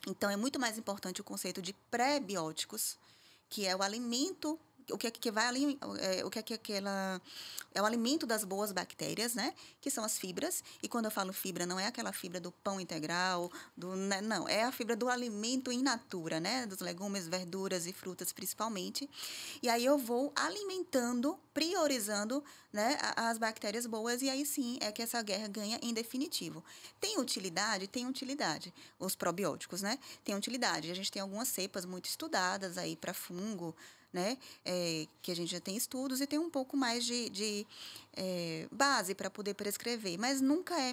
Então, é muito mais importante o conceito de pré-bióticos, que é o alimento, é o alimento das boas bactérias, né? Que são as fibras. E quando eu falo fibra, não é aquela fibra do pão integral, não, é a fibra do alimento in natura, né? Dos legumes, verduras e frutas, principalmente. E aí eu vou alimentando, priorizando, né, as bactérias boas, e aí sim é que essa guerra ganha em definitivo. Tem utilidade? Tem utilidade. Os probióticos, né? Tem utilidade. A gente tem algumas cepas muito estudadas aí para fungo, né? Que a gente já tem estudos e tem um pouco mais de base para poder prescrever, mas nunca é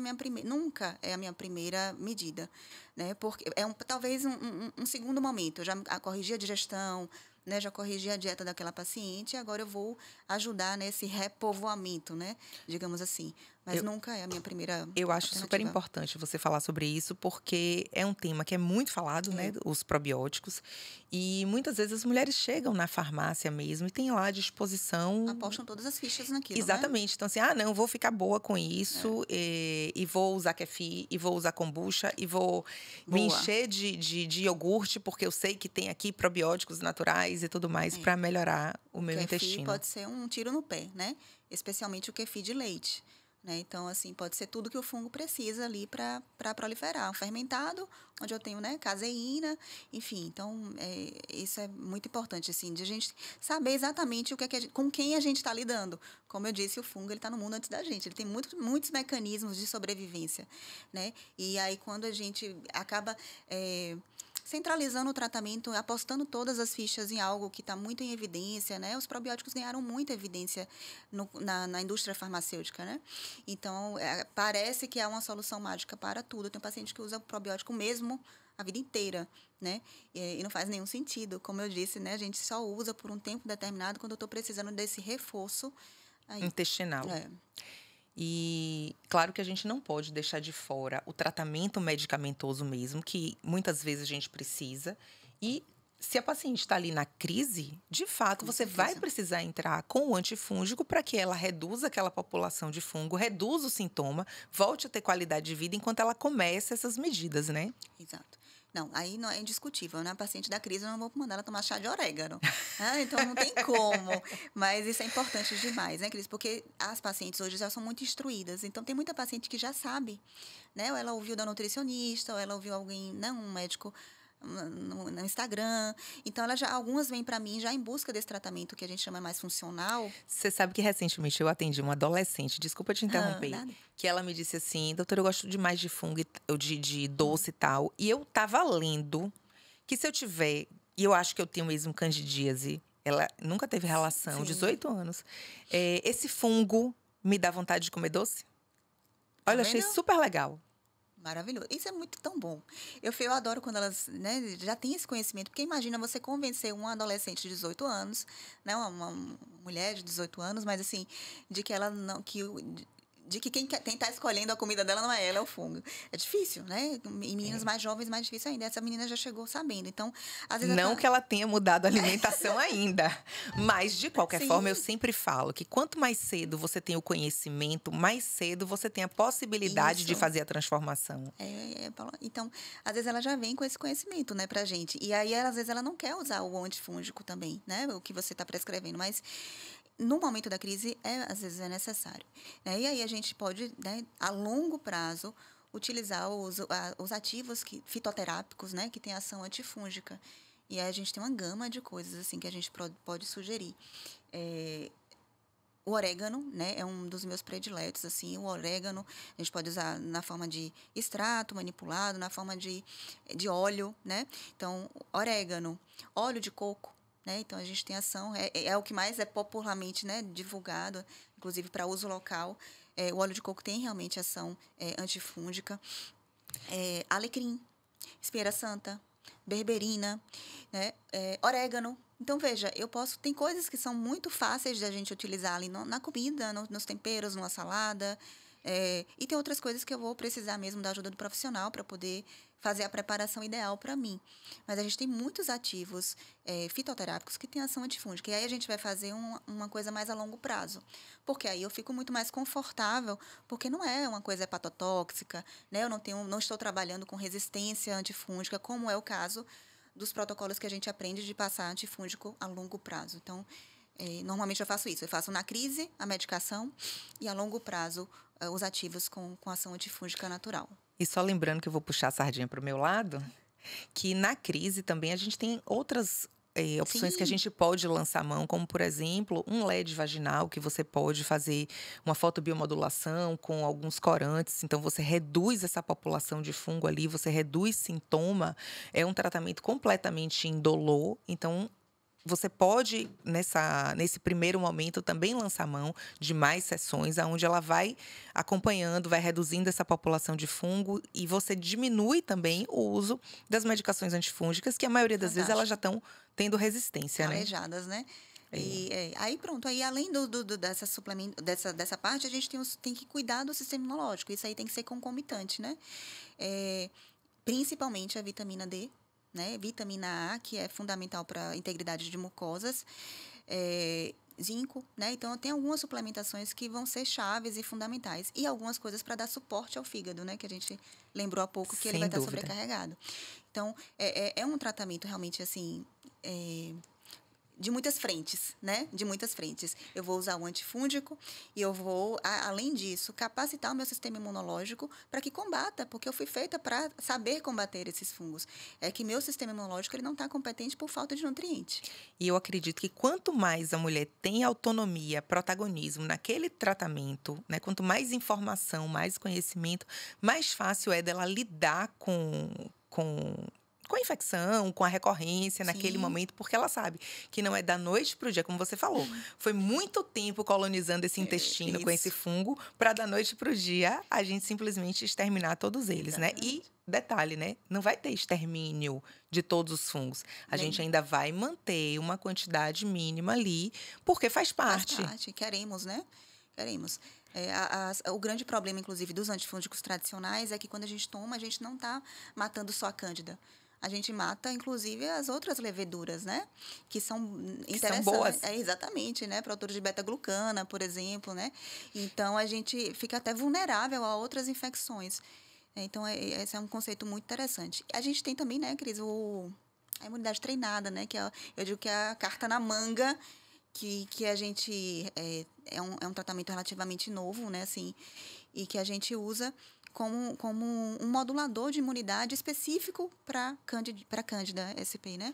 a minha primeira medida, né? Porque talvez um segundo momento. Eu já corrigi a digestão, né? Já corrigi a dieta daquela paciente e agora eu vou ajudar nesse repovoamento, né? Digamos assim. Mas nunca é a minha primeira Eu acho super importante você falar sobre isso, porque é um tema que é muito falado, né? Os probióticos. E muitas vezes as mulheres chegam na farmácia mesmo e tem lá à disposição. Apostam todas as fichas naquilo. Exatamente. Né? Então, assim, não, vou ficar boa com isso, e vou usar kefir, e vou usar kombucha, e vou me encher de iogurte, porque eu sei que tem aqui probióticos naturais e tudo mais para melhorar o meu intestino. Kefir pode ser um tiro no pé, né? Especialmente o kefir de leite. Né? Então, assim, pode ser tudo que o fungo precisa ali para proliferar. Um fermentado, onde eu tenho, né, caseína, enfim. Então, isso é muito importante, assim, de a gente saber exatamente com quem a gente está lidando. Como eu disse, o fungo está no mundo antes da gente. Ele tem muitos mecanismos de sobrevivência, né? E aí, quando a gente acaba centralizando o tratamento, apostando todas as fichas em algo que está muito em evidência, né? Os probióticos ganharam muita evidência na indústria farmacêutica, né? Então, parece que é uma solução mágica para tudo. Tem paciente que usa o probiótico mesmo a vida inteira, né? E não faz nenhum sentido. Como eu disse, né? A gente só usa por um tempo determinado quando eu estou precisando desse reforço intestinal. E claro que a gente não pode deixar de fora o tratamento medicamentoso mesmo, que muitas vezes a gente precisa. E se a paciente está ali na crise, de fato, você vai precisar entrar com o antifúngico para que ela reduza aquela população de fungo, reduza o sintoma, volte a ter qualidade de vida enquanto ela começa essas medidas, né? Exato. Não, aí não é indiscutível, né? A paciente da crise, eu não vou mandar ela tomar chá de orégano. Então, não tem como. Mas isso é importante demais, né, Cris? Porque as pacientes hoje já são muito instruídas. Então, tem muita paciente que já sabe, né? Ou ela ouviu da nutricionista, ou ela ouviu alguém, não, um médico no Instagram. Então, algumas vêm para mim já em busca desse tratamento que a gente chama mais funcional. Você sabe que recentemente eu atendi uma adolescente, desculpa te interromper, que ela me disse assim, doutora, eu gosto demais de fungo, de doce e tal. E eu tava lendo que se eu tiver, e eu acho que eu tenho mesmo candidíase, ela nunca teve relação, 18 anos, esse fungo me dá vontade de comer doce? Olha, eu achei super legal. Maravilhoso. Isso é muito tão bom. Eu adoro quando elas, né, já têm esse conhecimento. Porque imagina você convencer um adolescente de 18 anos, né, uma mulher de 18 anos, mas assim, de que ela não... de que quem está escolhendo a comida dela não é ela, é o fungo. É difícil, né? Em meninas mais jovens, mais difícil ainda. Essa menina já chegou sabendo. Então, às vezes... Não que ela tenha mudado a alimentação ainda. Mas, de qualquer forma, eu sempre falo que quanto mais cedo você tem o conhecimento, mais cedo você tem a possibilidade de fazer a transformação. Então, às vezes ela já vem com esse conhecimento, né, pra gente. E aí, às vezes, ela não quer usar o antifúngico também, né? O que você está prescrevendo, mas... No momento da crise, às vezes é necessário. Né? E aí a gente pode, né, a longo prazo, utilizar os ativos fitoterápicos, né, que têm ação antifúngica. E aí a gente tem uma gama de coisas assim, que a gente pode sugerir. O orégano, né, é um dos meus prediletos. Assim, o orégano a gente pode usar na forma de extrato manipulado, na forma de óleo. Né? Então, orégano, óleo de coco. Né? Então, a gente tem ação, é o que mais é popularmente, né, divulgado. inclusive para uso local. O óleo de coco tem realmente ação antifúngica. Alecrim, espinheira santa, berberina, né? Orégano. Então, veja, tem coisas que são muito fáceis de a gente utilizar ali na comida, nos temperos, numa salada. E tem outras coisas que eu vou precisar mesmo da ajuda do profissional para poder fazer a preparação ideal para mim. Mas a gente tem muitos ativos fitoterápicos que têm ação antifúngica. E aí a gente vai fazer uma coisa mais a longo prazo. Porque aí eu fico muito mais confortável, porque não é uma coisa hepatotóxica, né? Eu não estou trabalhando com resistência antifúngica, como é o caso dos protocolos que a gente aprende de passar antifúngico a longo prazo. Então, normalmente eu faço isso. Eu faço na crise a medicação e a longo prazo os ativos com ação antifúngica natural. E só lembrando que eu vou puxar a sardinha para o meu lado, que na crise também a gente tem outras opções Sim. que a gente pode lançar mão, como, por exemplo, um LED vaginal, que você pode fazer uma fotobiomodulação com alguns corantes. Então, você reduz essa população de fungo ali, você reduz sintoma. É um tratamento completamente indolor. Então, você pode, nesse primeiro momento, também lançar mão de mais sessões, onde ela vai acompanhando, vai reduzindo essa população de fungo e você diminui também o uso das medicações antifúngicas, que a maioria das vezes elas já estão tendo resistência, né? Calejadas, né? E aí pronto, aí além dessa suplemento, dessa parte, a gente tem que cuidar do sistema imunológico. Isso aí tem que ser concomitante, né? Principalmente a vitamina D, né? Vitamina A, que é fundamental para a integridade de mucosas, zinco, né? Então, tem algumas suplementações que vão ser chaves e fundamentais. E algumas coisas para dar suporte ao fígado, né? Que a gente lembrou há pouco que ele vai estar sobrecarregado. Então, é um tratamento realmente, assim, de muitas frentes, né? De muitas frentes. Eu vou usar o antifúngico e eu vou, além disso, capacitar o meu sistema imunológico para que combata, porque eu fui feita para saber combater esses fungos. É que meu sistema imunológico ele não está competente por falta de nutriente. E eu acredito que quanto mais a mulher tem autonomia, protagonismo naquele tratamento, né? Quanto mais informação, mais conhecimento, mais fácil é dela lidar com a infecção, com a recorrência naquele momento, porque ela sabe que não é da noite para o dia, como você falou. Foi muito tempo colonizando esse intestino com esse fungo, para da noite para o dia a gente simplesmente exterminar todos eles, né? E detalhe, né? Não vai ter extermínio de todos os fungos. A gente ainda vai manter uma quantidade mínima ali, porque faz parte. Faz parte. Queremos, né? Queremos. O grande problema, inclusive, dos antifúngicos tradicionais é que quando a gente toma, a gente não está matando só a cândida. A gente mata, inclusive, as outras leveduras, né? Que são interessantes. São boas. Exatamente, né? Produtores de beta-glucana, por exemplo, né? Então, a gente fica até vulnerável a outras infecções. Então, esse é um conceito muito interessante. A gente tem também, né, Cris, a imunidade treinada, né? Que eu digo que é a carta na manga, que a gente... É um tratamento relativamente novo, né? Assim, e que a gente usa como um modulador de imunidade específico para Cândida SP, né?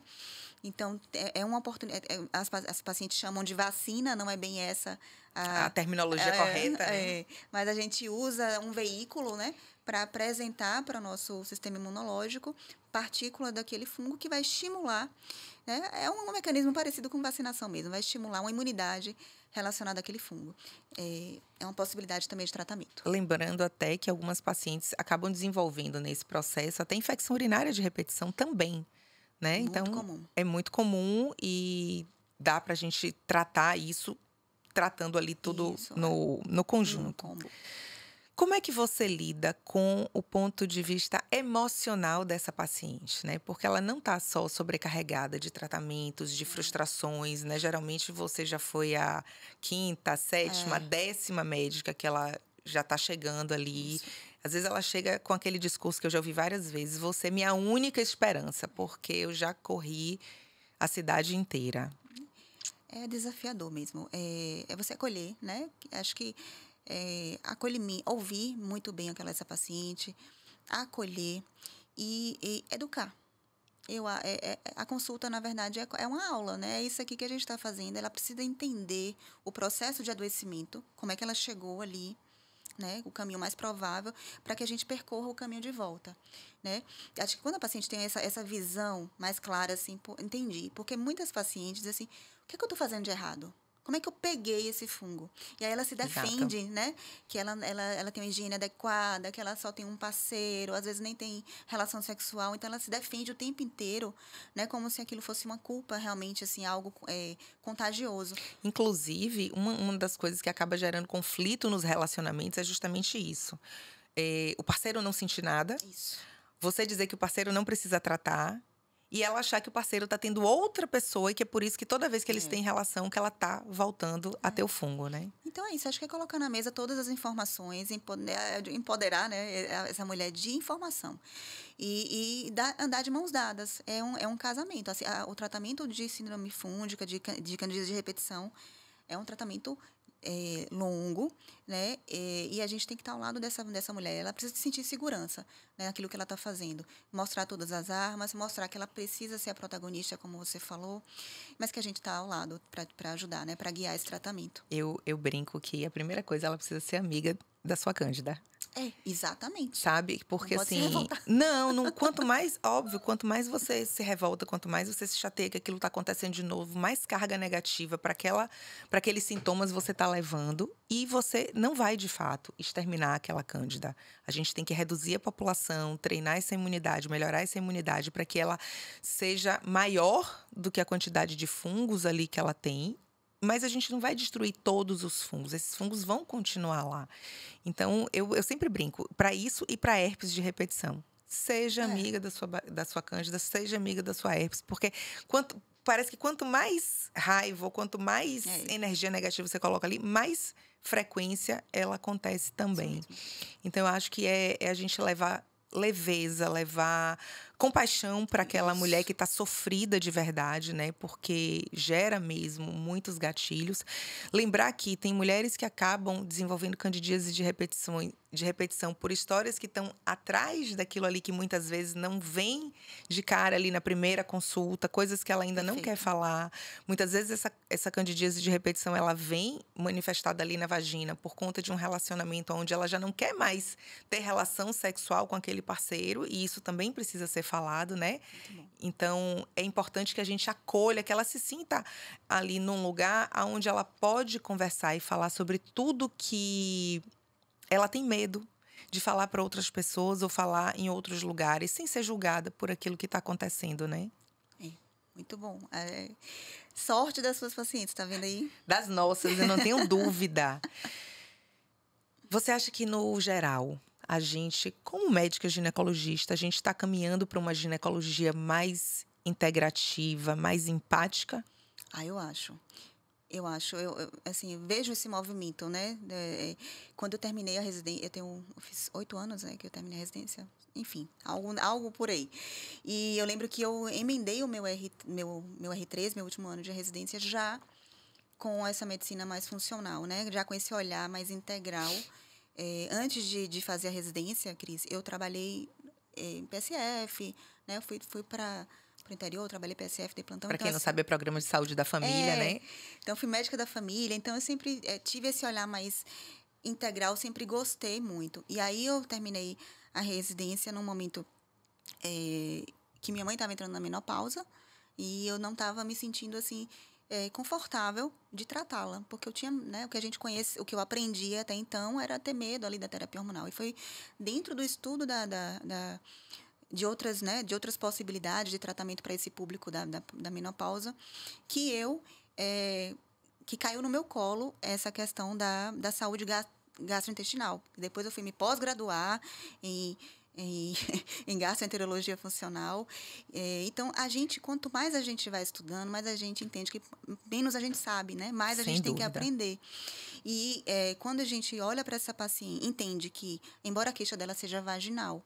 Então, é uma oportunidade. As pacientes chamam de vacina, não é bem essa a terminologia correta, né? Mas a gente usa um veículo, né, para apresentar para o nosso sistema imunológico partícula daquele fungo que vai estimular, né? É um mecanismo parecido com vacinação mesmo, vai estimular uma imunidade relacionada àquele fungo. É uma possibilidade também de tratamento. Lembrando até que algumas pacientes acabam desenvolvendo nesse processo até infecção urinária de repetição também, né? Então, comum. É muito comum e dá para a gente tratar isso tratando ali tudo no conjunto. Como é que você lida com o ponto de vista emocional dessa paciente, né? Porque ela não está só sobrecarregada de tratamentos, de frustrações, né? Geralmente você já foi a 5ª, 7ª, 10ª médica que ela já está chegando ali. Isso. Às vezes ela chega com aquele discurso que eu já ouvi várias vezes: você é minha única esperança, porque eu já corri a cidade inteira. É desafiador mesmo. É você acolher, né? Acho que ouvir muito bem essa paciente, acolher e educar. A consulta, na verdade, é uma aula, né? É isso aqui que a gente está fazendo. Ela precisa entender o processo de adoecimento, como é que ela chegou ali, né? O caminho mais provável para que a gente percorra o caminho de volta, né? Acho que quando a paciente tem essa visão mais clara, assim, entendi. Porque muitas pacientes dizem assim, o que é que eu estou fazendo de errado? Como é que eu peguei esse fungo? E aí ela se defende, Exato. né? Que ela tem uma higiene adequada, que ela só tem um parceiro, às vezes nem tem relação sexual. Então, ela se defende o tempo inteiro, né? Como se aquilo fosse uma culpa, realmente, assim, algo contagioso. Inclusive, uma das coisas que acaba gerando conflito nos relacionamentos é justamente isso. O parceiro não sentir nada, Isso. você dizer que o parceiro não precisa tratar, e ela achar que o parceiro tá tendo outra pessoa, e que é por isso que toda vez que eles É. têm relação, que ela tá voltando a ter o fungo, né? Então é isso, acho que é colocar na mesa todas as informações, empoderar, né, essa mulher de informação. Andar de mãos dadas. É um casamento. Assim, o tratamento de síndrome fúngica, de candidíase de repetição, é um tratamento longo, né? E a gente tem que estar ao lado dessa mulher. Ela precisa sentir segurança, né, naquilo que ela está fazendo. Mostrar todas as armas, mostrar que ela precisa ser a protagonista, como você falou, mas que a gente está ao lado para ajudar, né, para guiar esse tratamento. Eu brinco que a primeira coisa, ela precisa ser amiga da sua Cândida. Exatamente. Sabe? Porque Não pode se assim. revoltar. Não, quanto mais, óbvio, quanto mais você se revolta, quanto mais você se chateia que aquilo tá acontecendo de novo, mais carga negativa para aqueles sintomas você tá levando. E você não vai, de fato, exterminar aquela Cândida. A gente tem que reduzir a população, treinar essa imunidade, melhorar essa imunidade para que ela seja maior do que a quantidade de fungos ali que ela tem. Mas a gente não vai destruir todos os fungos. Esses fungos vão continuar lá. Então, eu sempre brinco. Para isso e para herpes de repetição. Seja amiga da sua Cândida, seja amiga da sua herpes. Porque parece que quanto mais raiva, ou quanto mais energia negativa você coloca ali, mais frequência ela acontece também. Então, eu acho que é a gente levar leveza, levar compaixão para aquela mulher que está sofrida de verdade, né? Porque gera mesmo muitos gatilhos. Lembrar que tem mulheres que acabam desenvolvendo candidíase de repetição por histórias que estão atrás daquilo ali que muitas vezes não vem de cara ali na primeira consulta, coisas que ela ainda não quer falar. Muitas vezes essa candidíase de repetição ela vem manifestada ali na vagina por conta de um relacionamento onde ela já não quer mais ter relação sexual com aquele parceiro, e isso também precisa ser falado, né? Então, é importante que a gente acolha, que ela se sinta ali num lugar onde ela pode conversar e falar sobre tudo que ela tem medo de falar para outras pessoas ou falar em outros lugares, sem ser julgada por aquilo que está acontecendo, né? Muito bom. Sorte das suas pacientes, tá vendo aí? Das nossas, eu não tenho dúvida. Você acha que, no geral, a gente, como médica ginecologista, a gente está caminhando para uma ginecologia mais integrativa, mais empática? Eu acho. Assim, vejo esse movimento, né? Quando eu terminei a residência, eu fiz 8 anos, né, que eu terminei a residência. Enfim, algo por aí. E eu lembro que eu emendei o meu R3, meu último ano de residência, já com essa medicina mais funcional, né? Já com esse olhar mais integral. Antes de fazer a residência, Cris, eu trabalhei em PSF, né? Eu fui para o interior, trabalhei PSF de plantão. Para Então, quem não assim, sabe, é Programa de Saúde da Família, né? Então, fui médica da família. Então, eu sempre tive esse olhar mais integral, sempre gostei muito. E aí, eu terminei a residência num momento que minha mãe estava entrando na menopausa e eu não estava me sentindo, assim, confortável de tratá-la. Porque eu tinha, né, o que a gente conhece, o que eu aprendi até então era ter medo ali da terapia hormonal. E foi dentro do estudo de outras possibilidades de tratamento para esse público da menopausa, que caiu no meu colo essa questão da saúde gastrointestinal. Depois eu fui me pós-graduar em gastroenterologia funcional. Então, quanto mais a gente vai estudando, mais a gente entende que menos a gente sabe, né? Mais a gente tem que aprender. E quando a gente olha para essa paciente, entende que, embora a queixa dela seja vaginal,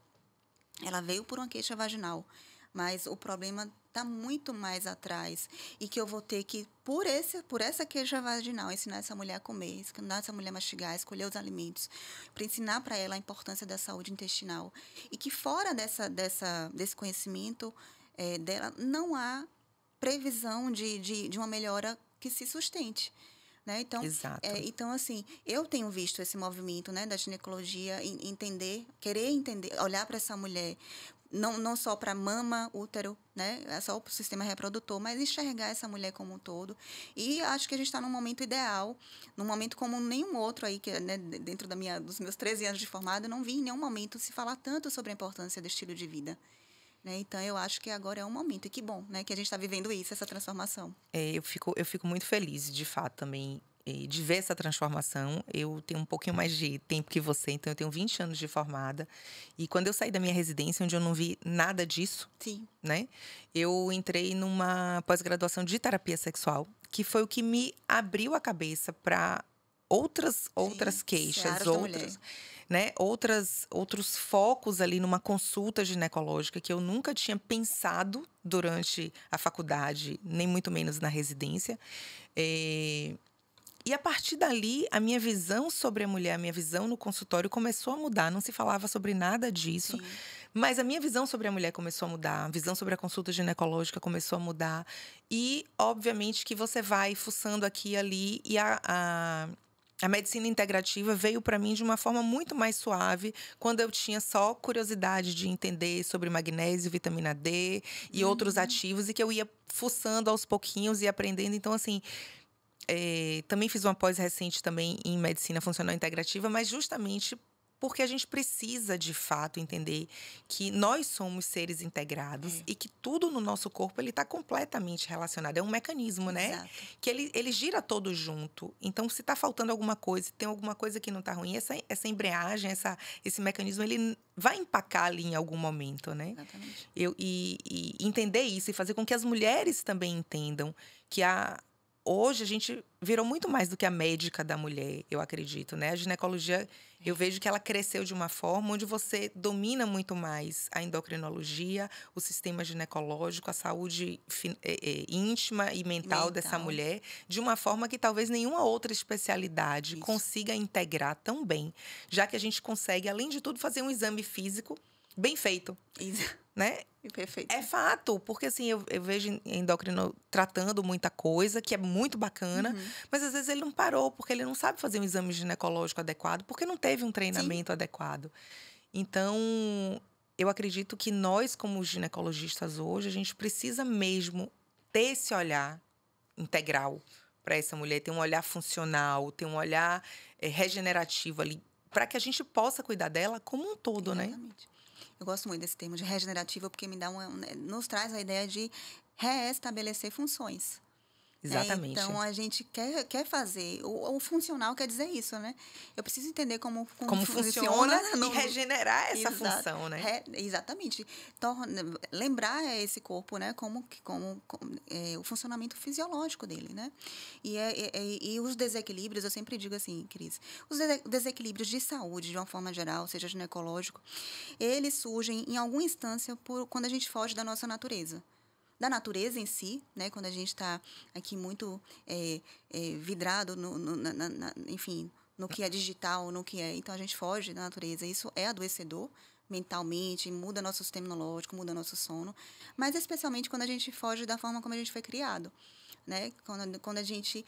ela veio por uma queixa vaginal, mas o problema está muito mais atrás. E que eu vou ter que, por essa queixa vaginal, ensinar essa mulher a comer, ensinar essa mulher a mastigar, escolher os alimentos, para ensinar para ela a importância da saúde intestinal. E que fora desse conhecimento dela, não há previsão de uma melhora que se sustente. Né? Então, assim, eu tenho visto esse movimento, né, da ginecologia, querer entender, olhar para essa mulher não só para mama, útero, né? É só para o sistema reprodutor, mas enxergar essa mulher como um todo. E acho que a gente está num momento ideal, num momento como nenhum outro aí, que, né, dentro dos meus 13 anos de formado, eu não vi em nenhum momento se falar tanto sobre a importância do estilo de vida. Né? Então, eu acho que agora é um momento, e que bom, né, que a gente está vivendo isso, essa transformação. Eu fico muito feliz, de fato, também, de ver essa transformação. Eu tenho um pouquinho mais de tempo que você, então eu tenho 20 anos de formada. E quando eu saí da minha residência, onde eu não vi nada disso, Sim. né? Eu entrei numa pós-graduação de terapia sexual, que foi o que me abriu a cabeça para outras queixas, searas da mulher. né, outros focos ali numa consulta ginecológica que eu nunca tinha pensado durante a faculdade, nem muito menos na residência. E a partir dali, a minha visão sobre a mulher, a minha visão no consultório começou a mudar. Não se falava sobre nada disso, Sim. mas a minha visão sobre a mulher começou a mudar. A visão sobre a consulta ginecológica começou a mudar. E, obviamente, que você vai fuçando aqui e ali. E a medicina integrativa veio para mim de uma forma muito mais suave, quando eu tinha só curiosidade de entender sobre magnésio, vitamina D e outros ativos, e que eu ia fuçando aos pouquinhos e aprendendo. Então, assim, também fiz uma pós recente também em medicina funcional integrativa, mas justamente porque a gente precisa, de fato, entender que nós somos seres integrados e que tudo no nosso corpo ele está completamente relacionado. É um mecanismo, né? Exato. Que ele gira todo junto. Então, se está faltando alguma coisa, se tem alguma coisa que não está ruim, essa embreagem, esse mecanismo, ele vai empacar ali em algum momento, né? Exatamente. E entender isso e fazer com que as mulheres também entendam que hoje a gente virou muito mais do que a médica da mulher, eu acredito, né? A ginecologia, eu vejo que ela cresceu de uma forma onde você domina muito mais a endocrinologia, o sistema ginecológico, a saúde íntima e mental dessa mulher, de uma forma que talvez nenhuma outra especialidade consiga integrar tão bem, já que a gente consegue, além de tudo, fazer um exame físico bem feito, né? Perfeito. É fato, porque assim, eu vejo endócrino tratando muita coisa, que é muito bacana, mas às vezes ele não parou, porque ele não sabe fazer um exame ginecológico adequado, porque não teve um treinamento adequado. Então, eu acredito que nós, como ginecologistas hoje, a gente precisa mesmo ter esse olhar integral para essa mulher, ter um olhar funcional, ter um olhar regenerativo ali, para que a gente possa cuidar dela como um todo, Exatamente. né? Eu gosto muito desse termo de regenerativa, porque me dá nos traz a ideia de reestabelecer funções. Exatamente. Então, a gente quer fazer. O funcional quer dizer isso, né? Eu preciso entender como funciona e regenerar essa função, né? Exatamente. Lembrar esse corpo, né? Como o funcionamento fisiológico dele, né? E os desequilíbrios, eu sempre digo assim, Cris, os desequilíbrios de saúde, de uma forma geral, seja ginecológico, eles surgem em alguma instância quando a gente foge da nossa natureza. Da natureza em si, né? Quando a gente está aqui muito vidrado, enfim, no que é digital, no que é... Então, a gente foge da natureza. Isso é adoecedor mentalmente, muda nosso sistema imunológico, muda nosso sono. Mas, especialmente, quando a gente foge da forma como a gente foi criado. Né? Quando a gente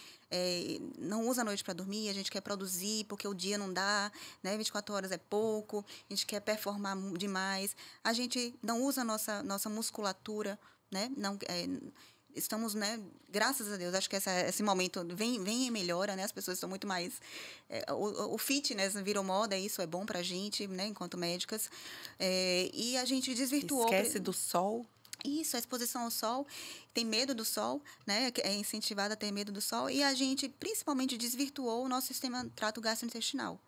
não usa a noite para dormir, a gente quer produzir porque o dia não dá, né? 24 horas é pouco, a gente quer performar demais, a gente não usa a nossa musculatura, né? Não, estamos, né? Graças a Deus, acho que esse momento vem e melhora, né? As pessoas estão muito mais... o fitness virou moda, isso é bom para a gente, né? Enquanto médicas. E a gente desvirtuou... Esquece do sol. Isso, a exposição ao sol, tem medo do sol, né? É incentivada a ter medo do sol. E a gente, principalmente, desvirtuou o nosso sistema trato gastrointestinal.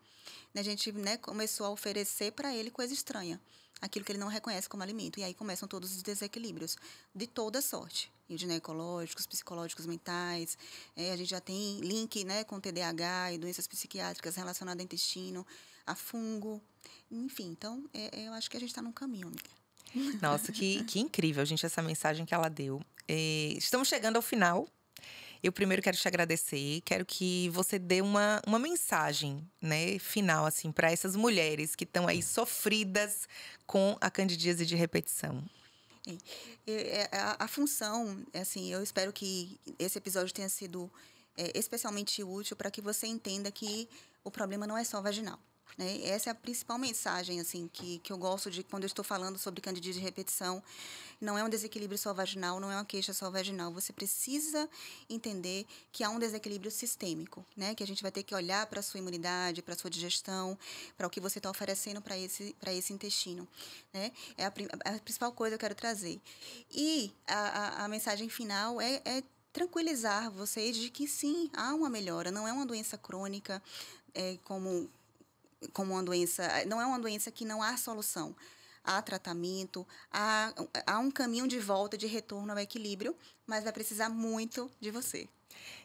A gente, né, começou a oferecer para ele coisa estranha, aquilo que ele não reconhece como alimento. E aí começam todos os desequilíbrios, de toda sorte. E ginecológicos, psicológicos, mentais. A gente já tem link, né, com TDAH e doenças psiquiátricas relacionadas ao intestino, a fungo. Enfim, então, eu acho que a gente está num caminho, amiga. Nossa, que incrível, gente, essa mensagem que ela deu. Estamos chegando ao final. Eu primeiro quero te agradecer, quero que você dê uma mensagem, né, final, assim, para essas mulheres que estão aí sofridas com a candidíase de repetição. A função, assim, eu espero que esse episódio tenha sido especialmente útil para que você entenda que o problema não é só vaginal. né? Essa é a principal mensagem, assim, que eu gosto de quando eu estou falando sobre candidíase de repetição. Não é um desequilíbrio só vaginal, não é uma queixa só vaginal. Você precisa entender que há um desequilíbrio sistêmico, né? Que a gente vai ter que olhar para a sua imunidade, para a sua digestão, para o que você está oferecendo para esse intestino, né? É a principal coisa que eu quero trazer. E a mensagem final é tranquilizar vocês de que sim, há uma melhora, não é uma doença crônica, como uma doença, não é uma doença que não há solução. Há tratamento, há um caminho de volta, de retorno ao equilíbrio, mas vai precisar muito de você.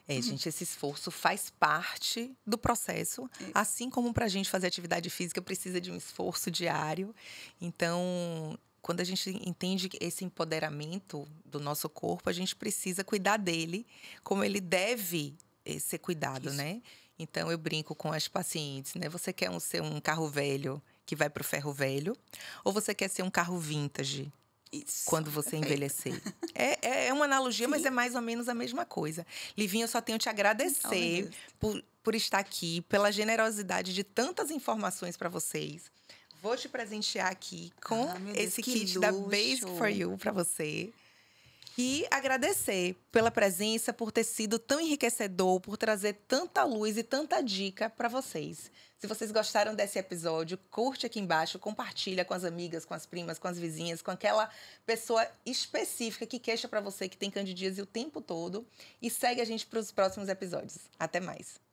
Gente, esse esforço faz parte do processo. Assim como para a gente fazer atividade física precisa de um esforço diário. Então, quando a gente entende esse empoderamento do nosso corpo, a gente precisa cuidar dele como ele deve ser cuidado, né? Então, eu brinco com as pacientes, né? Você quer ser um carro velho que vai para o ferro velho? Ou você quer ser um carro vintage? Isso, quando você perfeito. envelhecer. É uma analogia, mas é mais ou menos a mesma coisa. Livinha, eu só tenho te agradecer por estar aqui, pela generosidade de tantas informações para vocês. Vou te presentear aqui com esse kit da Basic for You para você. E agradecer pela presença, por ter sido tão enriquecedor, por trazer tanta luz e tanta dica para vocês. Se vocês gostaram desse episódio, curte aqui embaixo, compartilha com as amigas, com as primas, com as vizinhas, com aquela pessoa específica que queixa para você que tem candidíase o tempo todo. E segue a gente para os próximos episódios. Até mais!